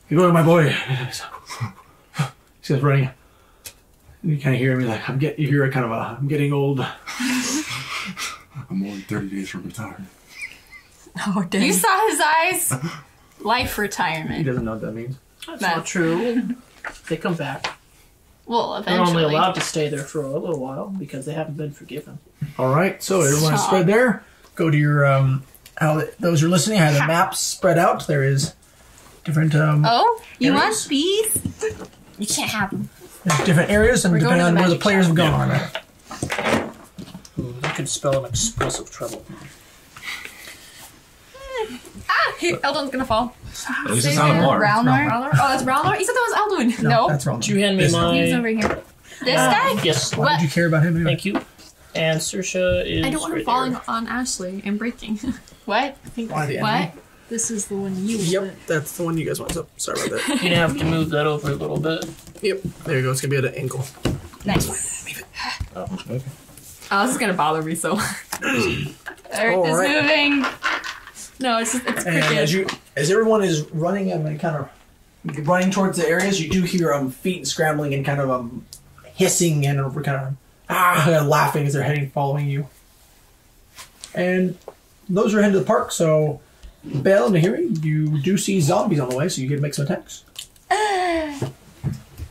You're going, my boy. He says, running. And you kind of hear him. He's like, you hear a kind of I'm getting old. I'm only 30 days from retirement. Oh, dang. You saw his eyes? Life He retirement. doesn't know what that means. That's not true. They come back. Well, They're eventually. only allowed to stay there for a little while because they haven't been forgiven. All right, so everyone is Stop. spread there. Go to your those who are listening. I have the maps spread out. There is different Oh, you Areas? want these? You can't have them. there's different areas, and We're going depending to the on where the magic players have gone. That could spell an explosive trouble. Eldon's gonna fall. At least it's not a bar. Ralnor? Ralnor? Oh, that's Ralnor? You said that was Eldon. No. That's wrong. Did you hand me This my... He's over here. This guy? Yes. Why did you care about him anyway? Thank you. And Saoirse is I don't want him right falling there. on Ashley and breaking. What? Why the What? enemy? This is the one you Yep, want. that's the one you guys want. So sorry about that. You're gonna have to move that over a little bit. Yep, there you go. It's gonna be at an angle. Nice. Oh, okay. Oh, this is gonna bother me so. Earth is Alright. moving. No, it's And cricket. as everyone is running and kind of running towards the areas, you do hear feet scrambling and kind of hissing and kind of laughing as they're following you. And those are heading to the park. So, Belle and Nahiri, you do see zombies on the way, so you get to make some attacks,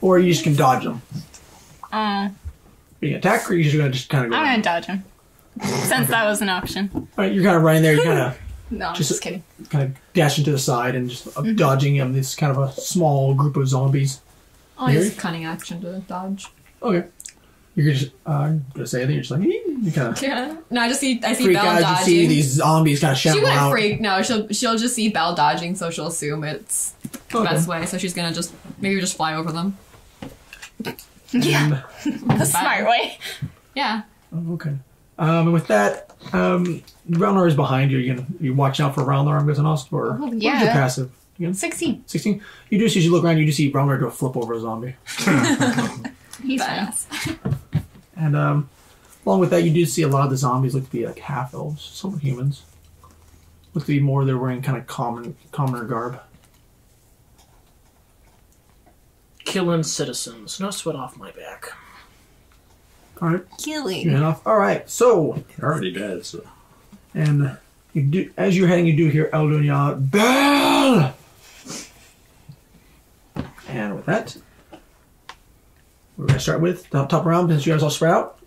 or you just can dodge them. You can attack, or you're just kind of go. I'm gonna dodge him. Since that was an option. All right, you're kind of running there. You kind of. No, I'm Just- just kidding. kind of dashing to the side and just dodging this kind of a small group of zombies. I'll use cunning action to dodge. Okay. You're just gonna say that you're just like you kind of Yeah. No, I see freak Belle out. You dodging. see these zombies kind of She shamble wouldn't out. freak. No, she'll just see Belle dodging, so she'll assume it's the Okay. best way. So she's gonna maybe just fly over them. Yeah. And- The smart way. Yeah. oh, okay. And with that, Ralnor is behind you. You watch out for Ralnor, I'm guessing, also, or what is your yeah. passive? You know, 16. 16. You do see as you look around, you do see Ralnor do a flip over a zombie. He's fine. Badass. And along with that, you do see a lot of the zombies look to be like half elves, some humans. Look to be more they're wearing kind of commoner garb. Killing citizens. No sweat off my back. All right, Killing. you head off. All right, so You're already dead, so. and you do as you're heading, you do hear Eldon yell out, "Belle!" And with that, we're gonna start with the top round since you guys all spread out.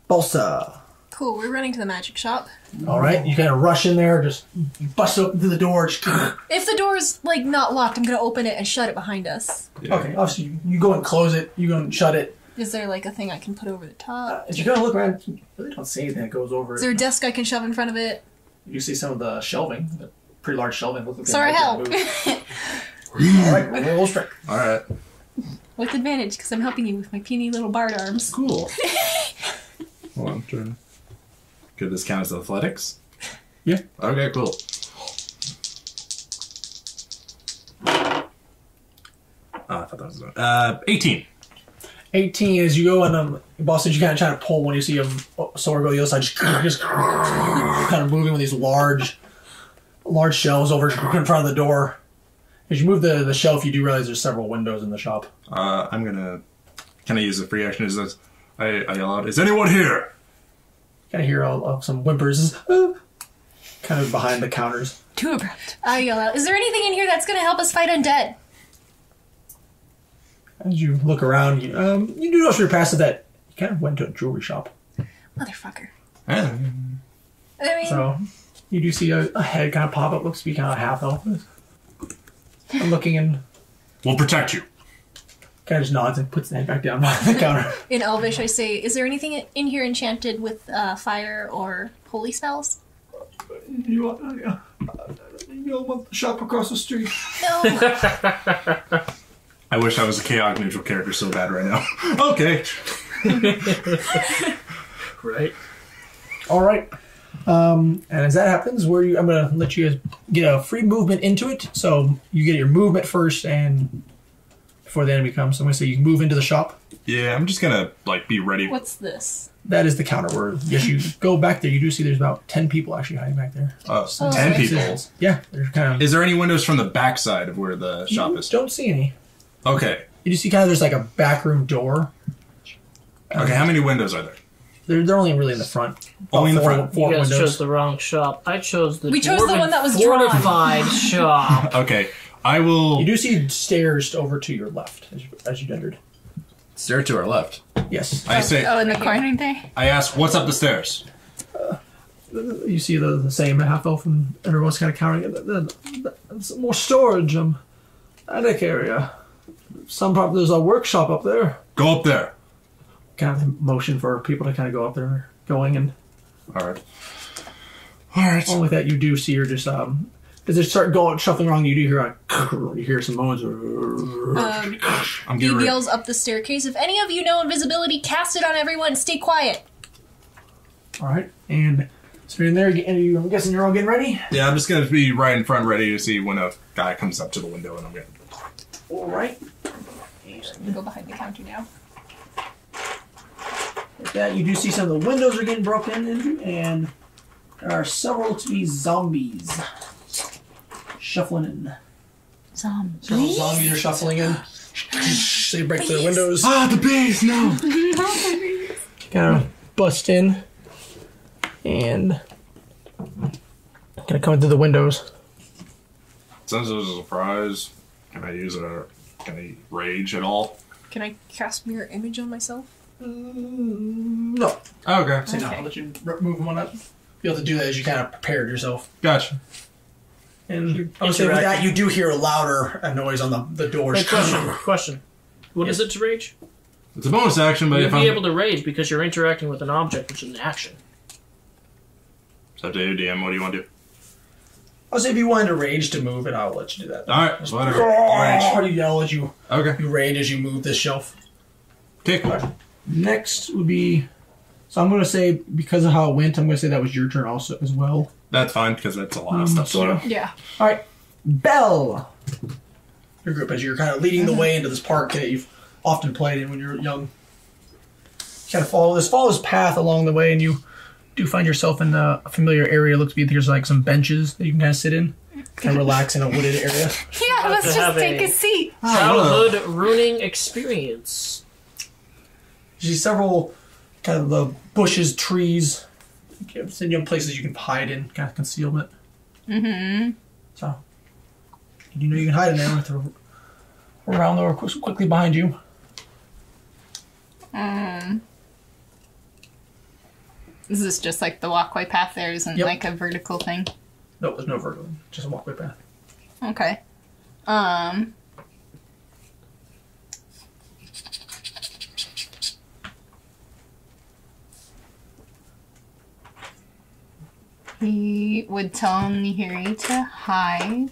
Balsa. Cool, we're running to the magic shop. All right, you kind of rush in there, just you bust open through the door. Just, If the door's like not locked, I'm gonna open it and shut it behind us. Yeah. okay, obviously you go and close it. You go and shut it. Is there like a thing I can put over the top? As you kind of look around, you really don't see anything that goes over Is it. there a desk I can shove in front of it? You see some of the shelving, the pretty large shelving. Looks like they Sorry, might help. move. All right, roll strength. Alright. With advantage, because I'm helping you with my puny little bard arms. Cool. Hold on, I'm trying. Could this count as athletics? Yeah. Okay, cool. Oh, I thought that was 18. 18 as you go and Boston, you kind of try to pull when you see Sora go the other side, just kind of moving with these large shelves over in front of the door. As you move the shelf, you do realize there's several windows in the shop. I'm gonna. Can I use a free action? Is this? I yell out, "Is anyone here?" Kind of hear some whimpers, kind of behind the counters. Too abrupt. I yell out, is there anything in here that's gonna help us fight undead? As you look around, you do notice your passive that you kind of went to a jewelry shop. Motherfucker. Eh, I mean, So you do see a head kind of pop up, looks to be kind of half elf. I'm looking and We'll protect you. kind of just nods and puts the head back down on the counter. in Elvish, I say, is there anything in here enchanted with fire or holy spells? You want, y'all want the shop across the street? No. I wish I was a chaotic neutral character so bad right now. Okay. Right. All right. And as that happens, I'm going to let you guys get a free movement into it. So you get your movement first, and before the enemy comes, I'm going to say you can move into the shop. Yeah, I'm just gonna be ready. What's this? That is the counter where, yes, you go back there. You do see there's about 10 people actually hiding back there. 10 people. Yeah, they're kind of. Is there any windows from the back side of where the shop You is? don't see any. Okay. You just see kind of there's like a back room door. Okay, how many windows are there? They're only really in the front. Only in the Four- front. four You guys windows. chose the wrong shop. I chose the We chose the dwarven one that was drawn. fortified shop. Okay, I will You do see stairs over to your left as you entered. stare to our left. Yes. I say, Oh, in the corner there? I ask, what's up the stairs? You see the same half elf and everyone's kind of counting it. Some more storage, attic area. There's a workshop up there. Go up there. Kind of motion for people to kind of go up there, going, and All right. All right. along with that, you do see her just as they start going shuffling along. You do hear you hear some moans. I'm He getting ready. yells up the staircase. If any of you know invisibility, cast it on everyone. Stay quiet. All right, and so you're in there. I'm guessing you're all getting ready. Yeah, I'm just gonna be right in front, ready to see when a guy comes up to the window, and I'm gonna. All right. Go behind the counter now. With that, you do see some of the windows are getting broken into, and there are several to be zombies shuffling in. Several zombies are shuffling in. So you break through the windows. Ah, the bees! No. Kind of bust in, and kind of come through the windows. Since it was a surprise, can I use any rage at all? Can I cast mirror image on myself? No. Oh, okay. So no, I'll let you move one up. Be able to do that as you kind of prepared yourself. Gotcha. And I would say with that, you do hear a louder noise on the doors. Hey, question. What is it to rage? It's a bonus action, but You'll if be I'm... able to rage because you're interacting with an object, which is an action. It's up to you, DM. What do you want to do? I'll say if you wanted to rage to move it, I'll let you do that. Alright, whatever. How Rage. do you yell as you Okay. rage as you move this shelf? Okay. Next would be... So I'm going to say, because of how it went, I'm going to say that was your turn also as well. That's fine, because that's a lot of stuff. sort of. So. Yeah. All right, Belle. Your group, as you're kind of leading the way into this park that you've often played in when you're young. You kind of follow this path along the way, and you do find yourself in a familiar area. It looks to be there's like some benches that you can kind of sit in, kind of relax in a wooded area. Yeah, let's to just have take a- a seat. Childhood ruining experience. You see several kind of the bushes, trees, places you can hide in, kind of concealment. Mm-hmm. So you know you can hide in there with around or quickly behind you. Is this just like the walkway path? There isn't Yep. like a vertical thing. No, there's no vertical, just a walkway path. Okay. He would tell Nihiri to hide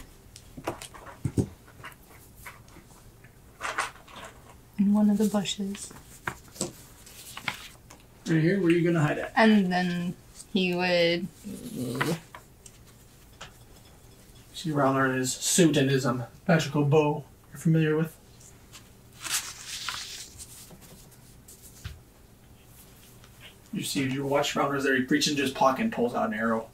in one of the bushes. Right here, where are you gonna hide at? And then he would... See around there in his suit and his magical bow you're familiar with. You see, as you watch Rounders there, he reaches into his pocket and pulls out an arrow.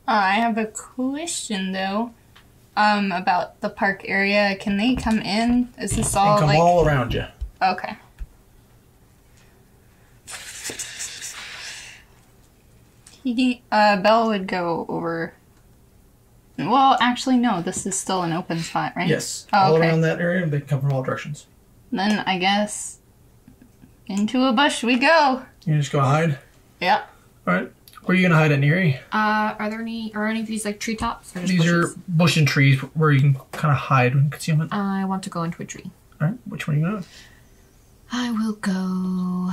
I have a question though. About the park area. Can they come in? Is this all And come like all around you. okay? Belle would go over. Well, actually, no. This is still an open spot, right? Yes, Oh, all okay. around that area, they come from all directions. Then I guess into a bush we go. You just go hide. Yeah. All right, where are you gonna hide at, Neri? Are any of these like treetops or just These bushes? are bush and trees where you can kind of hide in concealment. I want to go into a tree. All right, which one are you gonna? I will go.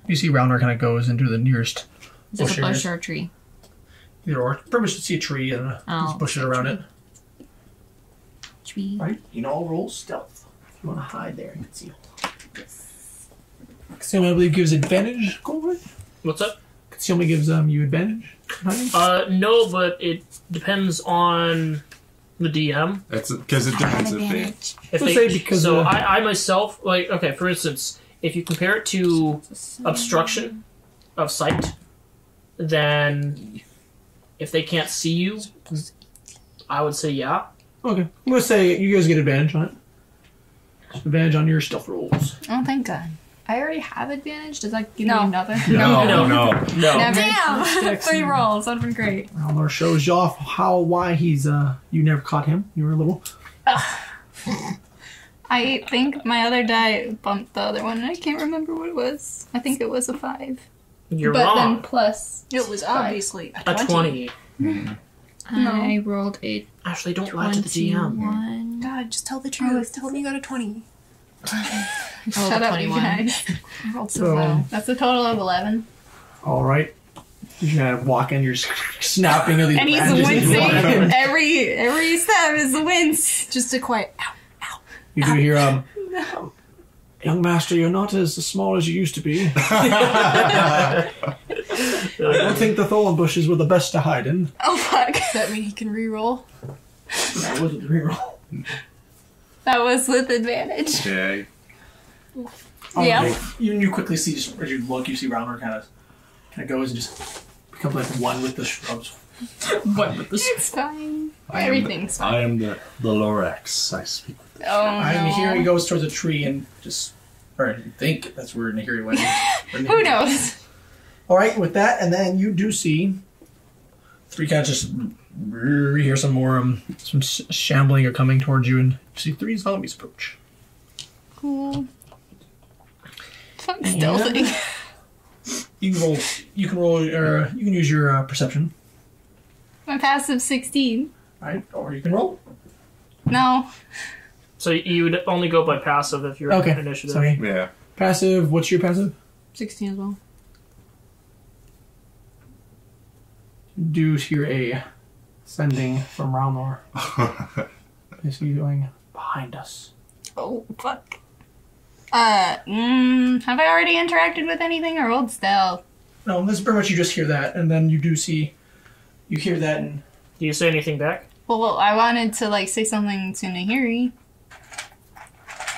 You see, Rounder kind of goes into the nearest Is this bush a bush areas. or a tree? Either or. Pretty much see a tree and just bushes around it. Tree. Right? You can all roll stealth if you want to hide there and conceal. Concealment, I believe, gives advantage. Colbert? What's up? Concealment gives you advantage. Hiding? No, but it depends on the DM. That's because it depends if Let's say because so I myself, like, okay, for instance, if you compare it to obstruction of sight, then if they can't see you, I would say yeah. Okay. I'm going to say you guys get advantage on it. Advantage on your stealth rolls. Oh, thank God. I already have advantage. Does that give No. me another? No. Damn! 3 rolls. That'd been great. Alnor shows you off why he's, you never caught him. You were little. I think my other die bumped the other one, and I can't remember what it was. I think it was a 5. You're but wrong. then plus. It was obviously A 20. I rolled a Actually, don't lie to the DM. 21. God, just tell the truth. Tell me you got a 20. Shut up, you 21. guys. I rolled so So- well. That's a total of 11. All right. You kind of walk in, you're snapping at these And he's branches as you walk in. wincing. every step is a wince. Just a quiet ow. You do hear, young master, you're not as small as you used to be. I don't think the thorn bushes were the best to hide in. Oh, fuck. Does that mean he can reroll? That was a reroll. That was with advantage. Yeah. Yeah. You quickly see, just as you look, you see Rounder kind of goes and just becomes like one with the shrubs. One with the shrubs. It's fine. Everything's fine. I am the Lorax. I speak with Oh, no. And here he goes towards a tree and just, or you think that's where Nahiri went. Who knows? All right, with that, and then you do see 3 cats just hear some more some shambling are coming towards you, and you see 3 zombies approach. Cool. Fuck stealthy. You can roll, or you can use your perception, My passive 16. right? Or you can roll. No. So you would only go by passive if you're Okay. initiative. Sorry. Yeah. Passive. What's your passive? 16 as well. Do hear a sending from Ralnor. Is he going behind us? Oh, fuck. Have I already interacted with anything or old stealth? No, this is pretty much you just hear that, and then you do see, you hear that, and Do you say anything back? Well, I wanted to, like, say something to Nahiri.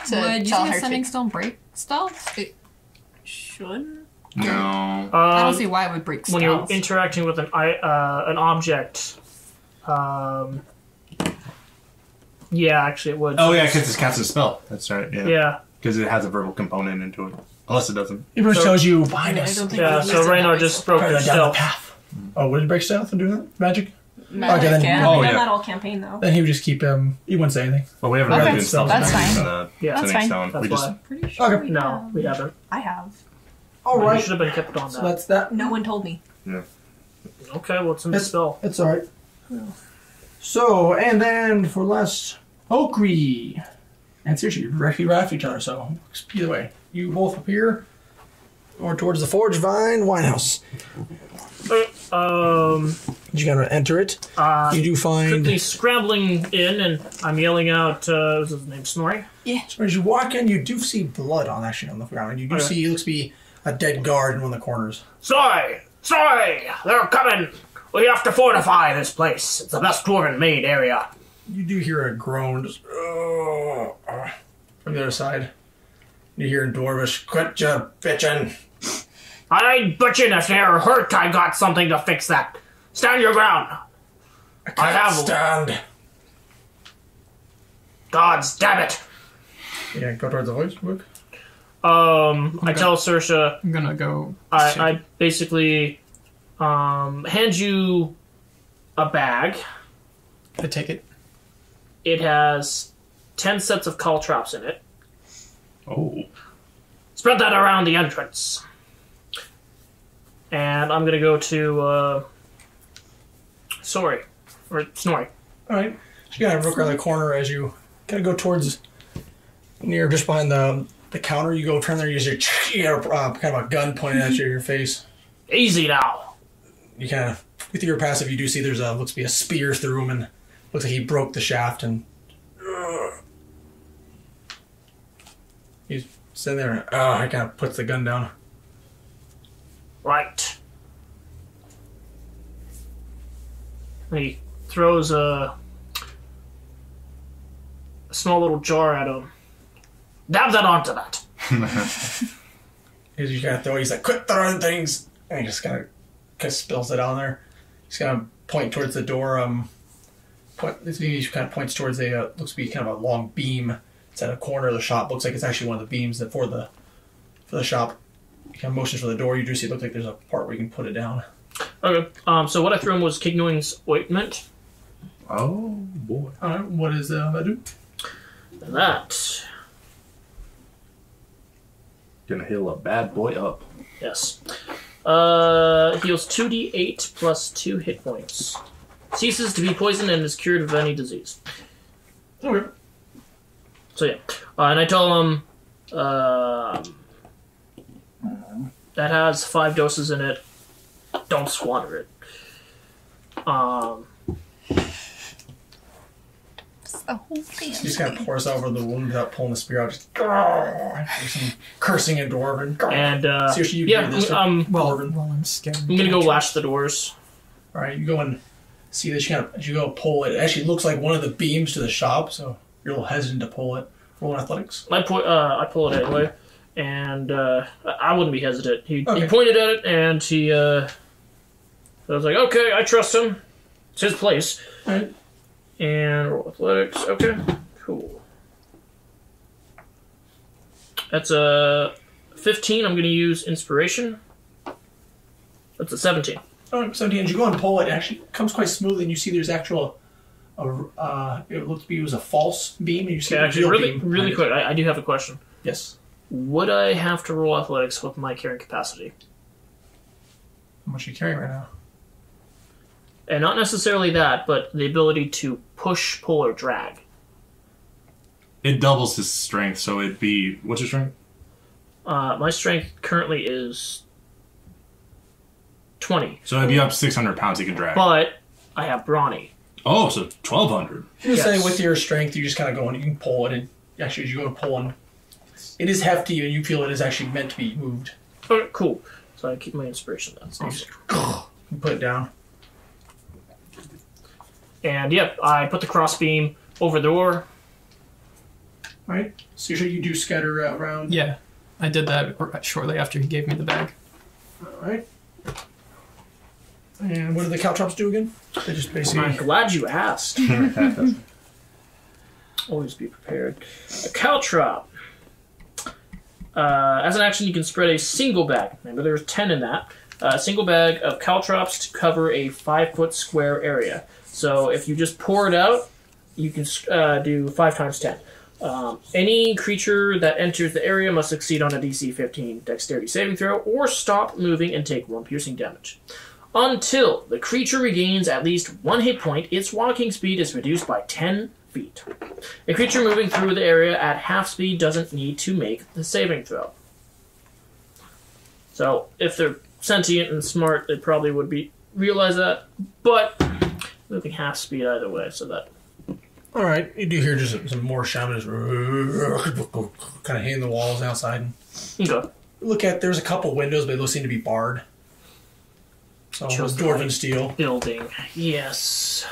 To Would tell using a her sending to... stone break stealth? Should? No. I don't see why it would break When you're stealth. interacting with an object, yeah, actually it would. Oh yeah, because it's casting a spell. That's right. Yeah. Yeah. Because it has a verbal component into it. Unless it doesn't. he pretty much So- tells you behind I us. don't think Yeah, we so listed Raynar that just broke Right your down the stealth. path. Oh, would it break stealth and do that? Magic? Magic, Okay, then- yeah. Oh, I've done yeah. that all campaign though. Then he would just keep he wouldn't say anything. Well, we haven't Okay, really been stealth that's magic fine. in the Yeah. That's sending fine. stone. That's We just why. Pretty sure. Okay. No, we haven't. I have. All You right. should have been kept on So that. that's that. No one told me. Okay, what's in the spell? It's all right. So, and then for last, Okri and seriously, you're directly right after each other. So either way, you both appear or towards the Forge Vine Winehouse. You gotta enter it. You do find. Quickly scrambling in, and I'm yelling out, what's his name, Snorri? So as you walk in, you do see blood on the ground, and you do Okay. see it looks to be a dead guard in one of the corners. Snorri! Snorri! They're coming! We have to fortify this place. It's the best dwarven-made area. You do hear a groan just, from the other side. You hear in Dwarvish, "Quit ya bitchin'." I ain't bitching if they're hurt. I got something to fix that. Stand your ground. I have. Stand. Gods damn it. Yeah, go towards the voice book. I tell Saoirse, I'm gonna go. I basically hand you a bag. I take it. It has 10 sets of caltrops in it. Oh. Spread that around the entrance. And I'm gonna go to Snorri. All right. So you gotta look around the corner as you kind of go towards near just behind the counter. You go turn there. You got kind of a gun pointed at your face. Easy now. You kind of with your passive, you do see there's looks to be a spear through him, and looks like he broke the shaft, and he's sitting there. And, he kind of puts the gun down. Right. He throws a small little jar at him. Dab that onto that. He's kind of throw. He's like, "Quit throwing things," and he just kind of spills it on there. He's kind of point towards the door. He kind of points towards a looks to be kind of a long beam. It's at a corner of the shop. Looks like it's actually one of the beams that for the shop. He kind of motions for the door. You do see it looks like there's a part where you can put it down. Okay. So what I threw him was Kignewing's ointment. Oh boy. All right. What does that do? That. Gonna heal a bad boy up. Yes. Heals 2d8 plus 2 hit points. Ceases to be poisoned and is cured of any disease. Okay. So yeah. And I tell him that has 5 doses in it. Don't squander it. It's the whole thing. He just kind of pours over the wound without pulling the spear out. Just there's some cursing in Dwarven. And Seriously, you yeah, can do this. While I'm scared. I'm gonna go latch the doors. All right, you go and see this. As you go pull it, it actually looks like one of the beams to the shop. So you're a little hesitant to pull it. Roll in athletics. I pull it anyway, and I wouldn't be hesitant. He Okay. pointed at it, and he. I was like, okay, I trust him. It's his place. All right. And roll athletics. Okay, cool. That's a 15. I'm going to use inspiration. That's a 17. All right, 17. As you go and pull it, it actually comes quite smoothly, and you see there's actual. It looked to be it was a false beam, and you see Okay, the actually, real really, beam. really quick, I do have a question. Yes. Would I have to roll athletics with my carrying capacity? How much are you carrying right now? And not necessarily that, but the ability to push, pull, or drag. It doubles his strength, so it'd be... What's your strength? My strength currently is 20. So it'd be up 600 pounds he can drag. But I have brawny. Oh, so 1,200. You're Yes. saying with your strength, you just kind of go and you can pull it, and actually as you go to pull and it is hefty, and you feel it is actually meant to be moved. Okay, cool. So I keep my inspiration then. So you put it down. And yep, I put the crossbeam over the door. All right. So usually you do scatter around. Yeah, I did that shortly after he gave me the bag. All right. And what do the caltrops do again? They just I'm basically. glad you asked. Always be prepared. A caltrop. As an action, you can spread a single bag. Remember, there's 10 in that. A single bag of caltrops to cover a 5-foot square area. So if you just pour it out, you can do 5 times 10. Any creature that enters the area must succeed on a DC 15 dexterity saving throw or stop moving and take 1 piercing damage. Until the creature regains at least 1 hit point, its walking speed is reduced by 10 feet. A creature moving through the area at half speed doesn't need to make the saving throw. So if they're sentient and smart, they probably would realize that, but moving half speed either way, so that... All right. You do hear just some more shamans kind of hitting the walls outside. Okay. Look at, there's a couple windows, but those seem to be barred. So it's Just dwarven like steel. Building. Yes.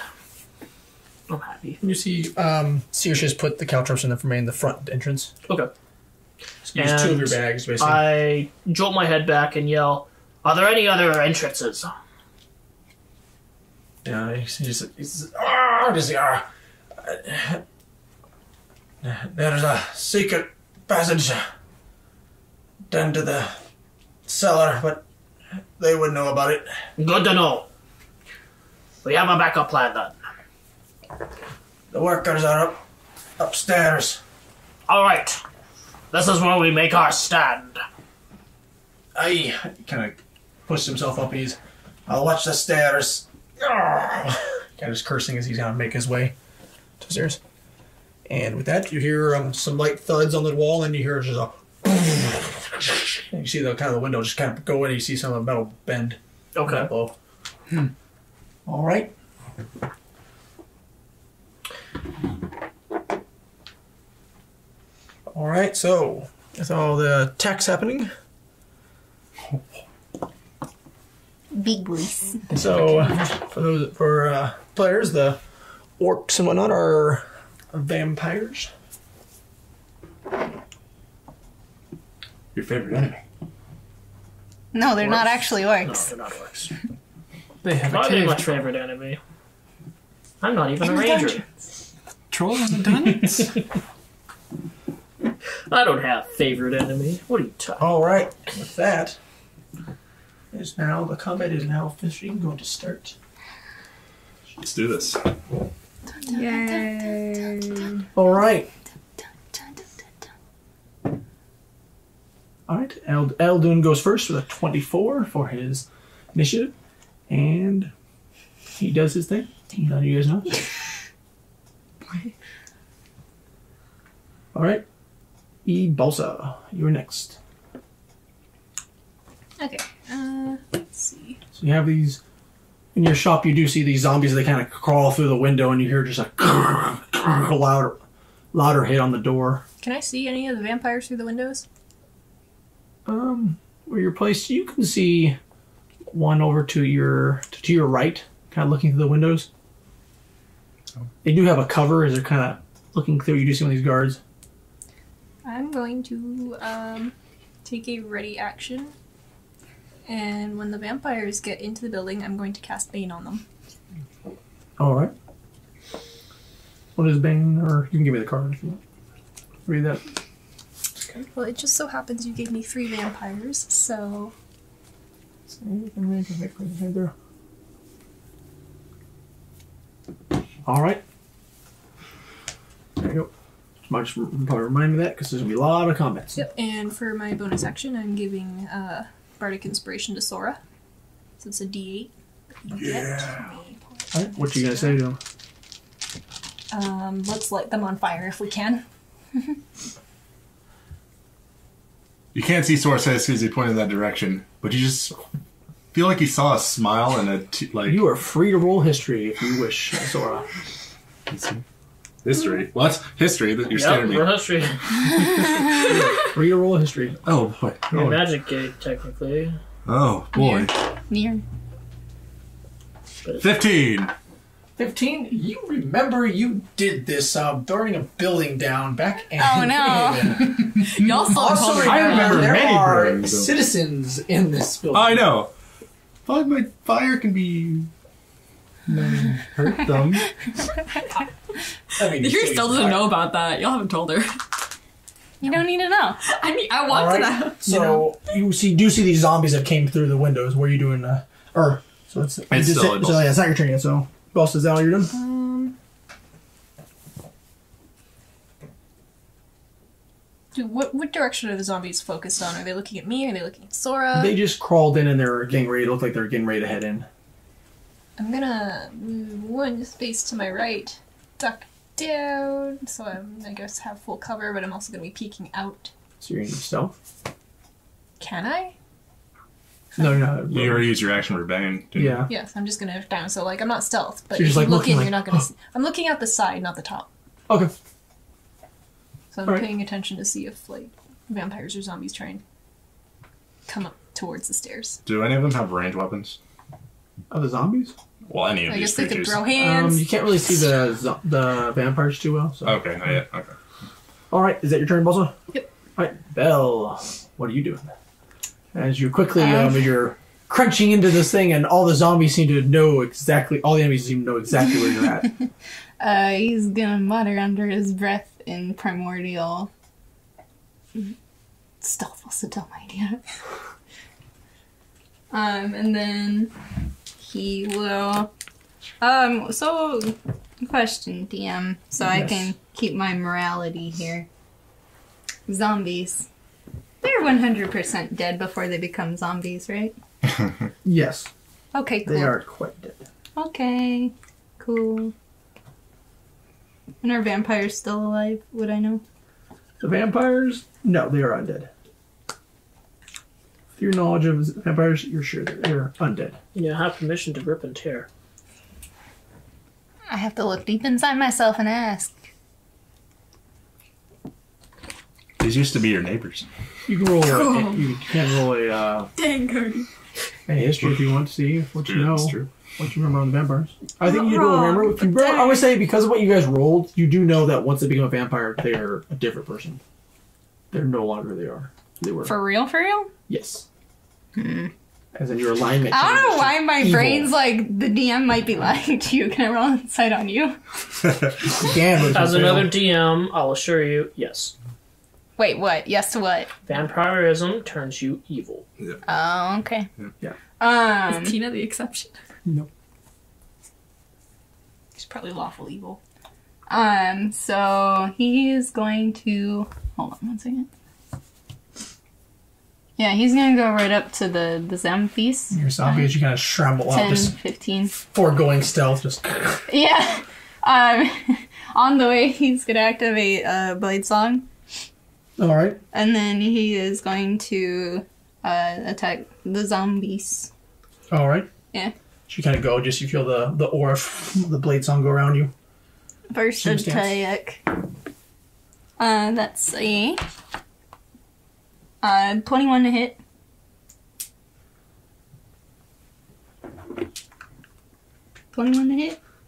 I'm happy. You see, Sears just put the caltrops in the front entrance. Okay. So you use 2 of your bags, basically. I jolt my head back and yell, "Are there any other entrances?" Yeah, he's there's a secret passage down to the cellar, but they would know about it. Good to know. We have a backup plan then. The workers are upstairs. Alright. This is where we make our stand. He kind of pushes himself up. I'll watch the stairs. Kind of just cursing as he's going to make his way to the stairs. And with that, you hear some light thuds on the wall, and you hear just a... And you see the kind of the window just kind of go in, and you see some of the metal bend. Okay. Blow. All right. All right, so with all the attacks happening, Big boys. so for players, the orcs and whatnot are vampires. Your favorite enemy. No, they're not actually No, orcs. they're not orcs. They have a Probably cave my troll. favorite enemy. I'm not even a In the ranger. Trolls in the dungeons? I don't have favorite enemy. What are you talking? All right, with that, the combat is now officially going to start. Let's do this. Yay. All right. All right, Eldun goes first with a 24 for his initiative, and he does his thing. None of you guys know. All right, Balsa, you're next. Okay. Let's see. So you have these in your shop. You do see these zombies. They kind of crawl through the window, and you hear just a louder hit on the door. Can I see any of the vampires through the windows? Where you're placed, you can see one over to your right, kind of looking through the windows. They do have a cover as they're kind of looking through. You do see one of these guards. I'm going to take a ready action, and when the vampires get into the building, I'm going to cast Bane on them. All right. What is Bane? Or you can give me the card if you want. Read that. Well, it just so happens you gave me 3 vampires, so All right. There you go. Might just probably remind me of that because there's gonna be a lot of comments. Yep. And for my bonus action, I'm giving Bardic Inspiration to Sora. So it's a D8. Yeah. All right. What you gonna say to him? Let's light them on fire if we can. You can't see Sora's face because he pointed in that direction, but you just feel like you saw a smile and like You are free to roll history if you wish, Sora. history. What history? That you're Yep, scaring me. real history. Free to roll history. Oh boy. Your Oh, magic gate, technically. oh boy. Near. 15. 15. You remember you did this burning a building down back in Oh, no. Freehaven. Y'all saw Also, the I remember there many are burnings of- citizens in this building. I know. But my fire can be hurt them. I mean, Yuri still doesn't know about that. Y'all haven't told her. You don't need to know. I All want to right. know. So you do see these zombies that came through the windows. What are you doing? So it's It's still so adults. yeah, it's not your turn yet. So boss, is that all you're doing? What direction are the zombies focused on? Are they looking at me? Are they looking at Sora? They just crawled in and they're getting ready. It looked like they're getting ready to head in. I'm gonna move one space to my right, duck down, so I guess have full cover, but I'm also gonna be peeking out. So you're gonna use stealth. Can I? No. You already used your action for Bane. didn't you? Yeah. Yes, I'm just gonna down. So like I'm not stealth, but So you're if just, you like, look looking in, like, you're not gonna see. I'm looking out the side, not the top. Okay. So I'm Alright. paying attention to see if like vampires or zombies try and come up towards the stairs. Do any of them have range weapons? Are the zombies? Well, any of I these guess they could creatures. throw hands. You can't really see the vampires too well. So. Okay, not yet. Okay. All right, is that your turn, Balsa? Yep. All right, Belle, what are you doing? As you quickly, as you're crunching into this thing, and all the zombies seem to know exactly. All the enemies seem to know exactly where you're at. He's gonna mutter under his breath in primordial. Stealth was a dumb idea. And then he will. So, question, DM, so I Yes. can keep my morality here. Zombies. They're 100% dead before they become zombies, right? Yes, Okay, cool. they are quite dead. Okay, cool. And are vampires still alive? Would I know? The vampires? No, they are undead. With your knowledge of vampires, you're sure they're undead. You have permission to rip and tear. I have to look deep inside myself and ask. These used to be your neighbors. You can roll. You can roll a Dang, Cody. history if you want to see what you True, know, that's true. what you remember on the vampires. I think you do remember. If you I would say because of what you guys rolled, you do know that once they become a vampire, they're a different person. They're no longer they were. For real? For real? Yes. As in your alignment. I don't know changes why to my evil. brain's like, the DM might be lying to you. Can I roll insight on you? You can, but it's As gonna another fail. DM, I'll assure you, yes. Wait, what? Yes to what? Vampirism turns you evil. Oh, okay. Yeah. Is Tina the exception? Nope. He's probably lawful evil. So he's going to hold on 1 second. Yeah, he's gonna go right up to the zombies. Your zombie as you kind of scramble out 10, this 15. foregoing stealth, just Yeah. On the way, he's gonna activate Blade Song, all right. and then he is going to attack the zombies. All right. Yeah. So you kind of go, just you feel the aura, the blade song go around you. First Shooting stance. attack. That's a 21 to hit.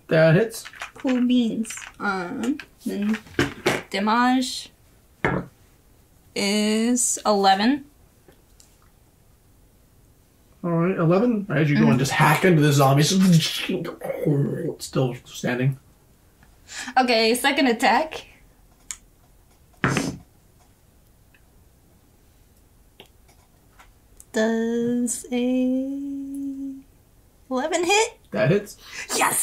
That hits. Cool beans. Then damage is 11. All right, 11. As you go and just hack into the zombies, still standing. Okay, second attack. Does a 11 hit? That hits. Yes!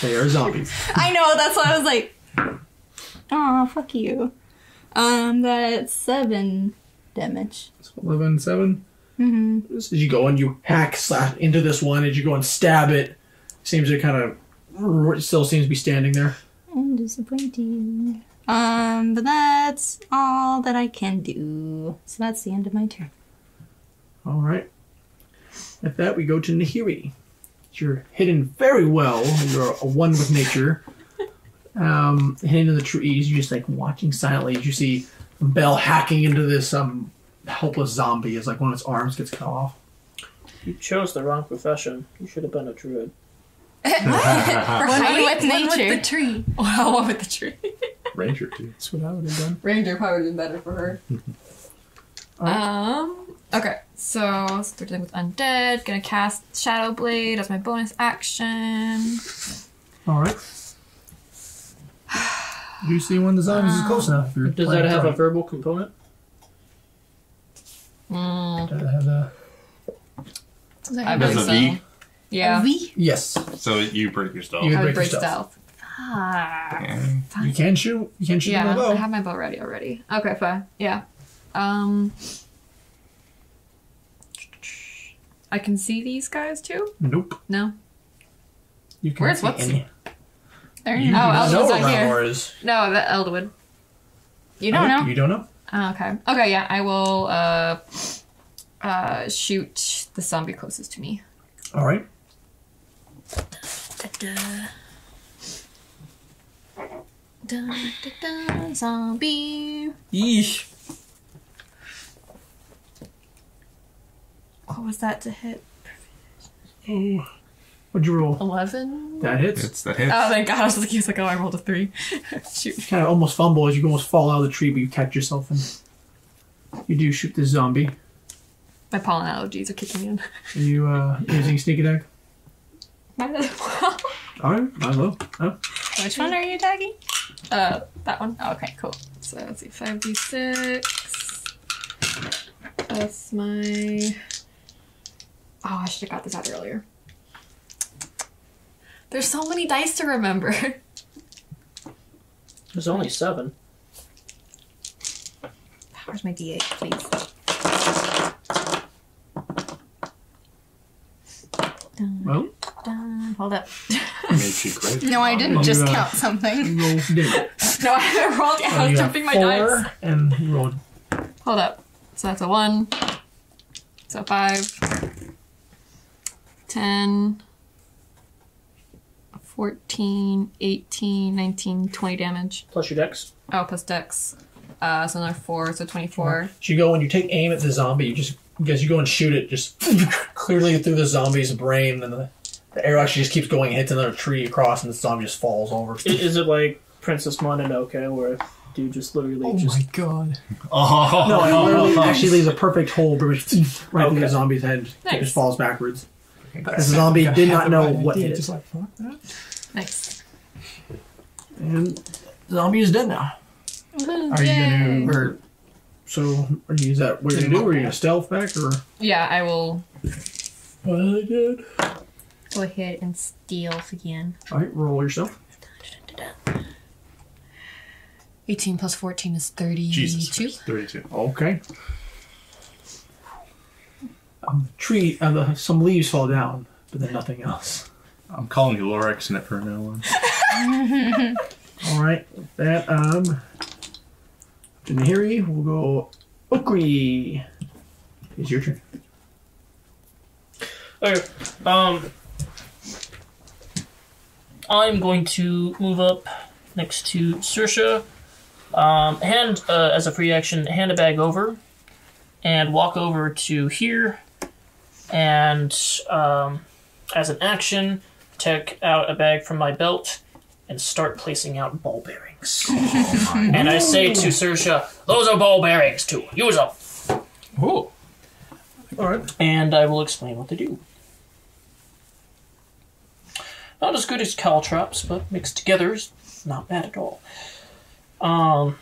They are zombies. I know, that's why I was like, oh, fuck you. That's 7 damage. So 11, 7. Mm-hmm. As you go and you hack, slash into this one, as you go and stab it, seems to kind of still seems to be standing there. I'm disappointed. But that's all that I can do. So that's the end of my turn. All right. At that, we go to Nahiri. You're hidden very well. You're a one with nature. Hidden in the trees. You're just like watching silently as you see Belle hacking into this helpless zombie as like one of its arms gets cut off. You chose the wrong profession. You should have been a druid. One with nature. the tree. Wow, one with the tree. Ranger, too. That's what I would have done. Ranger probably would have been better for her. Okay, so starting with undead, gonna cast Shadow Blade as my bonus action. All right. You see when the zombies is close enough. If you're Does playing that have a right. verbal component? Does it have the... I There's believe a V. Yeah, Yes. So you break your stealth. You- I would break break your stealth. You can shoot. You can shoot Yeah, with a bow. I have my bow ready already. Okay, fine. Yeah. I can see these guys too? Nope. No? You can Where's see what's- any. There You you do go. not Elden's know right where here. Ranmore is. No, the Elderwood. You don't know. You don't know? Oh, okay. Okay, yeah, I will shoot the zombie closest to me. All right. Zombie. Yeesh. What was that to hit? Oh. What'd you roll? 11? That hits. It's the hit. Oh, thank God. I was like, oh, I rolled a 3. Shoot. You kind of almost fumble as you almost fall out of the tree, but you catch yourself and you do shoot this zombie. My pollen allergies are kicking in. Are you using sneak attack? Might as well. All right. Might as well. Oh. Which one are you attacking? That one. Okay, cool. So let's see, 5d6. That's my... Oh, I should have got this out earlier. There's so many dice to remember. There's only 7. Where's my d8, please? Well, Hold up. Made you great. No, I didn't You, just count something. you roll damage. No, I haven't rolled yet. I You was got jumping my 4, dice. and you rolled. Hold up. So that's a 1. So 5. 10. 14, 18, 19, 20 damage. Plus your dex. Oh, plus dex. So another 4, so 24. So you go, when you take aim at the zombie, you go and shoot it, just clearly through the zombie's brain, and the arrow actually just keeps going and hits another tree across, and the zombie just falls over. Is it like Princess Mononoke, where dude just literally Oh my god. Oh. No, it literally actually leaves a perfect hole right through the zombie's head. Nice. It just falls backwards. The zombie did not know what hit Just it. like, fuck that. Nice. And the zombie is dead now. Are you gonna... Or, so, is that what you're gonna do? Are you gonna stealth back, or... Yeah, I will. Well, I did. Go ahead and stealth again. Alright, roll yourself. 18 plus 14 is 32. Jesus Christ, 32. Okay. Some leaves fall down, but then nothing else. I'm calling you Lorex Sniffer now. Alright, with that, Nahiri, we'll go Okri. It's your turn. Okay. I'm going to move up next to Saoirse. As a free action, hand a bag over, and walk over to here, and as an action, take out a bag from my belt and start placing out ball bearings. And I say to Saoirse, "Those are ball bearings too. Use them." Oh. Alright. And I will explain what they do. Not as good as caltrops, but mixed together is not bad at all. Ball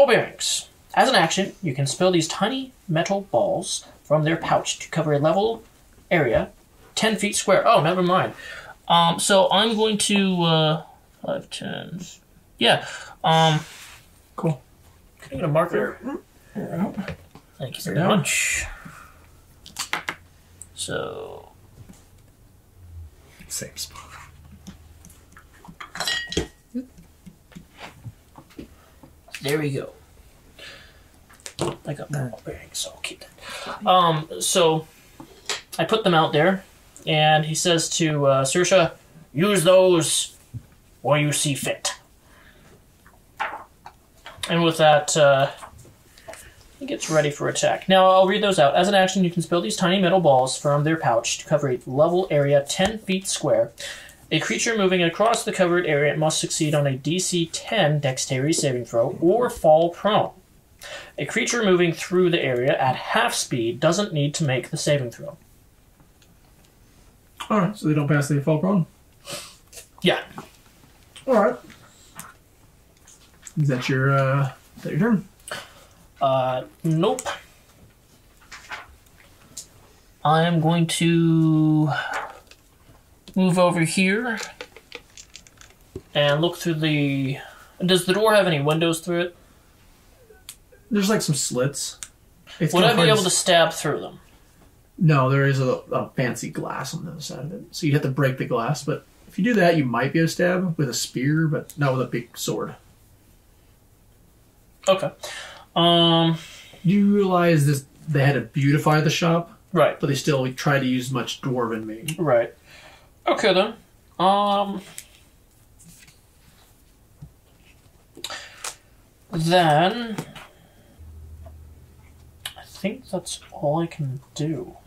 bearings. As an action, you can spill these tiny metal balls from their pouch to cover a level area 10 feet square. Oh, never mind. So I'm going to 5, 10. Yeah. Cool. Can I get a marker? Thank you very much. So Same spot. there we go. I got more ball bearings, so I'll keep that. So I put them out there, and he says to Saoirse, "Use those where you see fit." And with that, he gets ready for attack. Now I'll read those out. As an action, you can spill these tiny metal balls from their pouch to cover a level area 10 feet square. A creature moving across the covered area must succeed on a DC 10 dexterity saving throw or fall prone. A creature moving through the area at half speed doesn't need to make the saving throw. Alright, so they don't pass the fall prone? Yeah. Alright. Is that your turn? Nope. I am going to move over here and look through the... Does the door have any windows through it? There's like some slits. It's Would kinda I be hard able to stab through them? No, there is a fancy glass on the other side of it. So you have to break the glass, but if you do that, you might be able to stab with a spear, but not with a big sword. Okay. You realize this? They had to beautify the shop, Right. but they still try to use much dwarven made. Right. Okay then. Then I think that's all I can do.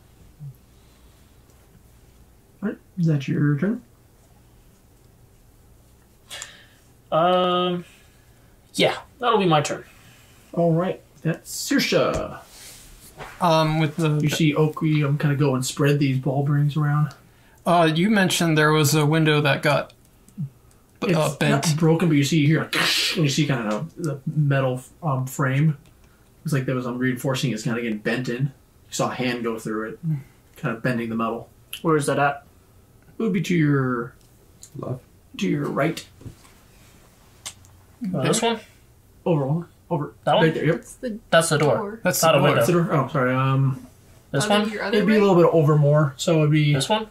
Alright, is that your turn? Yeah, that'll be my turn. Alright, that's Saoirse. With You the see Oakley kind of go and spread these ball bearings around. you mentioned there was a window that got It's bent. not broken, but you see here, and you see kind of the metal frame. It's like there was reinforcing. It's kind of getting bent in. You saw a hand go through it, kind of bending the metal. Where is that at? It would be to your Left. to your right. This one? Over. That one? Right there. Yep. That's the door. That's Not the a door. window. That's it. Oh, sorry. This Other- one? Your other It'd be a right? little bit over more, so it'd be This one?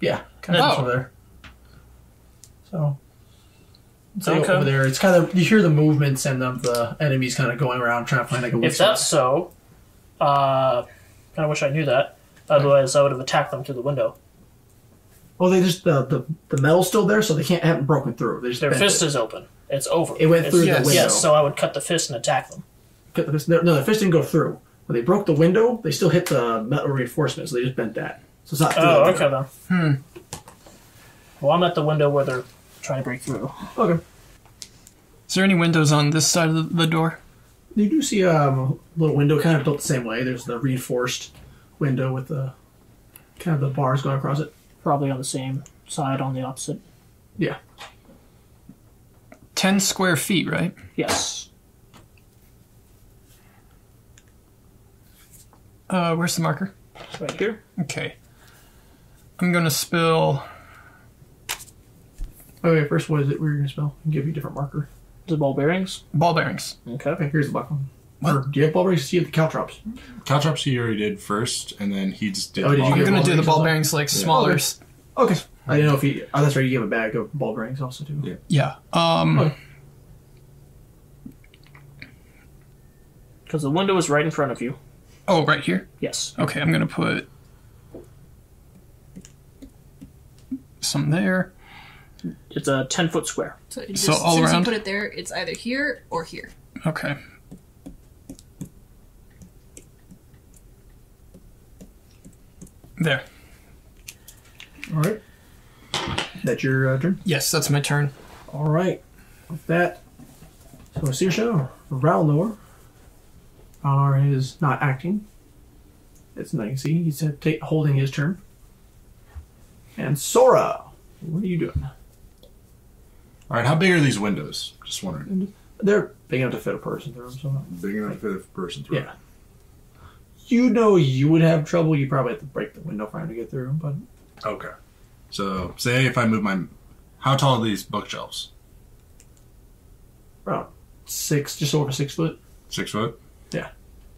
yeah, kind of Oh. just over there. So. So Okay. over there, it's kind of you hear the movements and the enemies kind of going around trying to find like a weak If that's so, I wish I knew that. Otherwise, I would have attacked them through the window. Oh, they just the metal's still there, so they haven't broken through. They just Their bent fist it. is open. It's over. It went through the Yes, window. so I would cut the fist and attack them. Cut the fist. No, the fist didn't go through. When they broke the window, they still hit the metal reinforcement, so they just bent that. So it's not through Oh, the okay window. then. Well, I'm at the window where they're trying to break through. Okay. Is there any windows on this side of the door? You do see a little window kind of built the same way. There's the reinforced window with the kind of the bars going across it. Probably on the same side on the opposite. Yeah. 10 square feet, right? Yes. Where's the marker? It's right here. Okay. I'm gonna spill. Okay, first, what is it we're going to spell? I'll give you a different marker. The ball bearings. Ball bearings. Okay. Okay, here's the black one. What? Or, do you have ball bearings? See the caltrops. Caltrops he already did first, and then he just did. Oh, did you I'm get gonna ball do the bearings ball as well? bearings like smaller. Okay. Okay. I didn't know if you... Oh, that's right, you gave a bag of ball bearings also, too. Yeah. Yeah. Okay. Because the window is right in front of you. Oh, right here? Yes. Okay, I'm gonna put some there. It's a 10-foot square. So, So all since around? you put it there, it's either here or here. Okay. There. All right. That's your turn? Yes, that's my turn. All right. With that, so Saoirse, Ralnor. Ralnor is not acting. It's not, you see, he's holding his turn. And Sora, what are you doing? All right, how big are these windows? Just wondering. They're big enough to fit a person through them, so Big enough for the person through. yeah. You know you would have trouble. You probably have to break the window for him to get through, but Okay. So, say if I move my... How tall are these bookshelves? about 6, just over 6 foot. 6 foot?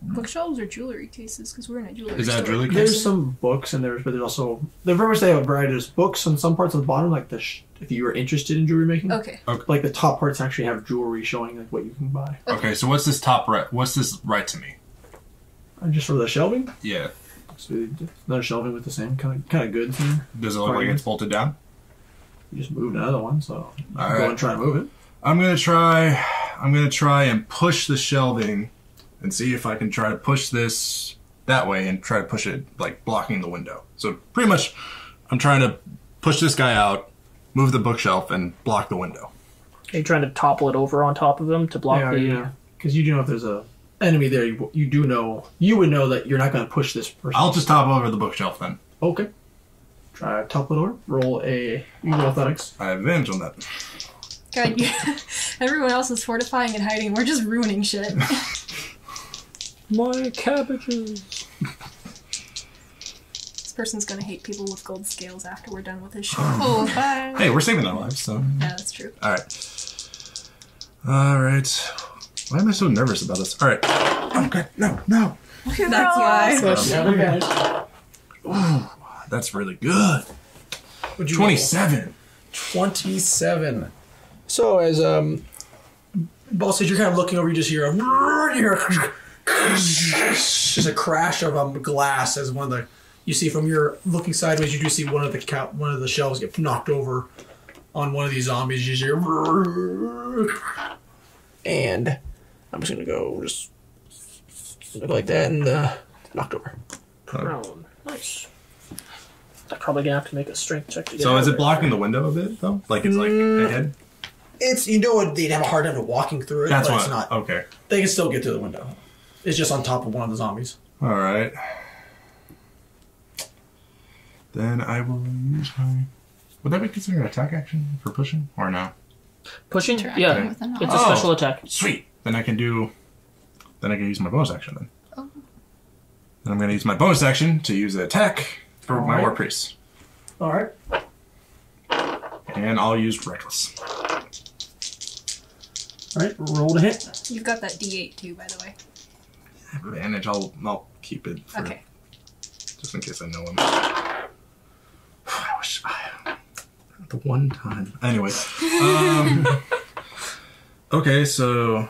Bookshelves or jewelry cases? Because we're in a jewelry Is that store. jewelry case? There's some books in there, but there's also they very much they have a variety. There's books on some parts of the bottom, like if you were interested in jewelry making. Okay. Like the top parts actually have jewelry showing like what you can buy. Okay, so what's this top right? What's this right to me? And just for the shelving, Yeah. so another shelving with the same kind of goods in there. Does it look like it's bolted down? You just moved another one, so you can All go right. and try to move it. I'm gonna try and push the shelving and see if I can try to push this that way and try to push it like blocking the window. So pretty much I'm trying to push this guy out, move the bookshelf, and block the window. Are you trying to topple it over on top of them to block the... Yeah, because you do know if there's a enemy there, you would know that you're not going to push this person. I'll just topple over the bookshelf then. Okay. Try topple it over. Roll athletics. I have advantage on that. God, everyone else is fortifying and hiding. We're just ruining shit. My cabbages. This person's gonna hate people with gold scales after we're done with this shit. Oh, bye. Hey, we're saving their lives, so... Yeah, that's true. Alright. Why am I so nervous about this? Alright. Oh, God. No. That's why. That's really good. Would you 27. 27. So as Ball says, you're kind of looking over, you just hear just a crash of glass as you see from your looking sideways, you do see one of the shelves get knocked over on one of these zombies. You just hear, and I'm just gonna go just look like that and knocked over. Prone. Nice. I'm probably gonna have to make a strength check to get So out is of it there. blocking the window a bit, though? Like it's like ahead? It's they'd have a hard time walking through it, That's but why. it's not. Okay. They can still get through the window. It's just on top of one of the zombies. Alright. Then I will use my... Would that be considered an attack action for pushing? Or no? Pushing? Interacting Yeah. with an It's a Oh. special attack. Sweet! Then I can use my bonus action then. Oh. Then I'm going to use my bonus action to use the attack for my Alright. War Priest. All right. And I'll use Reckless. All right. Roll to hit. You've got that D8 too, by the way. Advantage, I'll keep it for, Okay. just in case I know him. I wish the one time. Anyway. Okay, so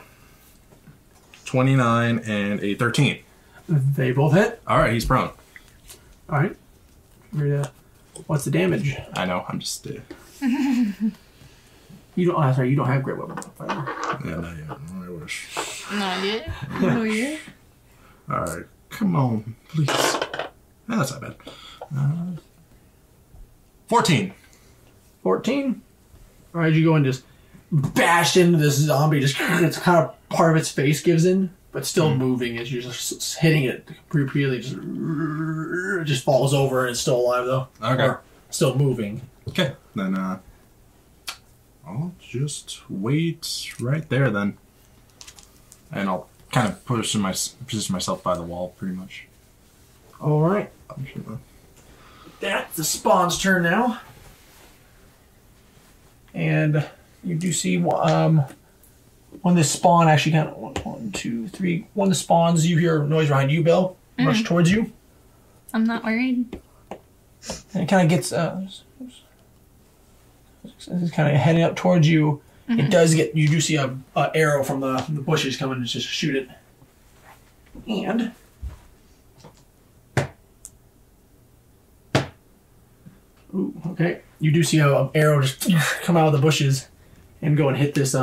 29 and a 13. They both hit. Alright, he's prone. All right. Ready to What's the damage? I know. I'm just. You don't. Oh, sorry, you don't have great weapon modifier. Yeah, not yet. I wish. Not yet. No yet. All right, come on, please. That's not bad. 14. 14. All right, you go and just bash into this zombie. Just it's kind of part of its face gives in, but still moving as you're just hitting it repeatedly. Just falls over and it's still alive though. Okay. Or still moving. Okay, then I'll just wait right there then, and I'll kind of position myself by the wall, pretty much. All right. That's the spawn's turn now, and you do see when this spawn actually kind of one, two, three. When the spawns, you hear noise behind you, Bill. Rush towards you. I'm not worried. And it kind of gets it's kind of heading up towards you. It does get. You do see a arrow from the bushes coming to just shoot it. And ooh, okay, you do see an arrow just come out of the bushes and go and hit this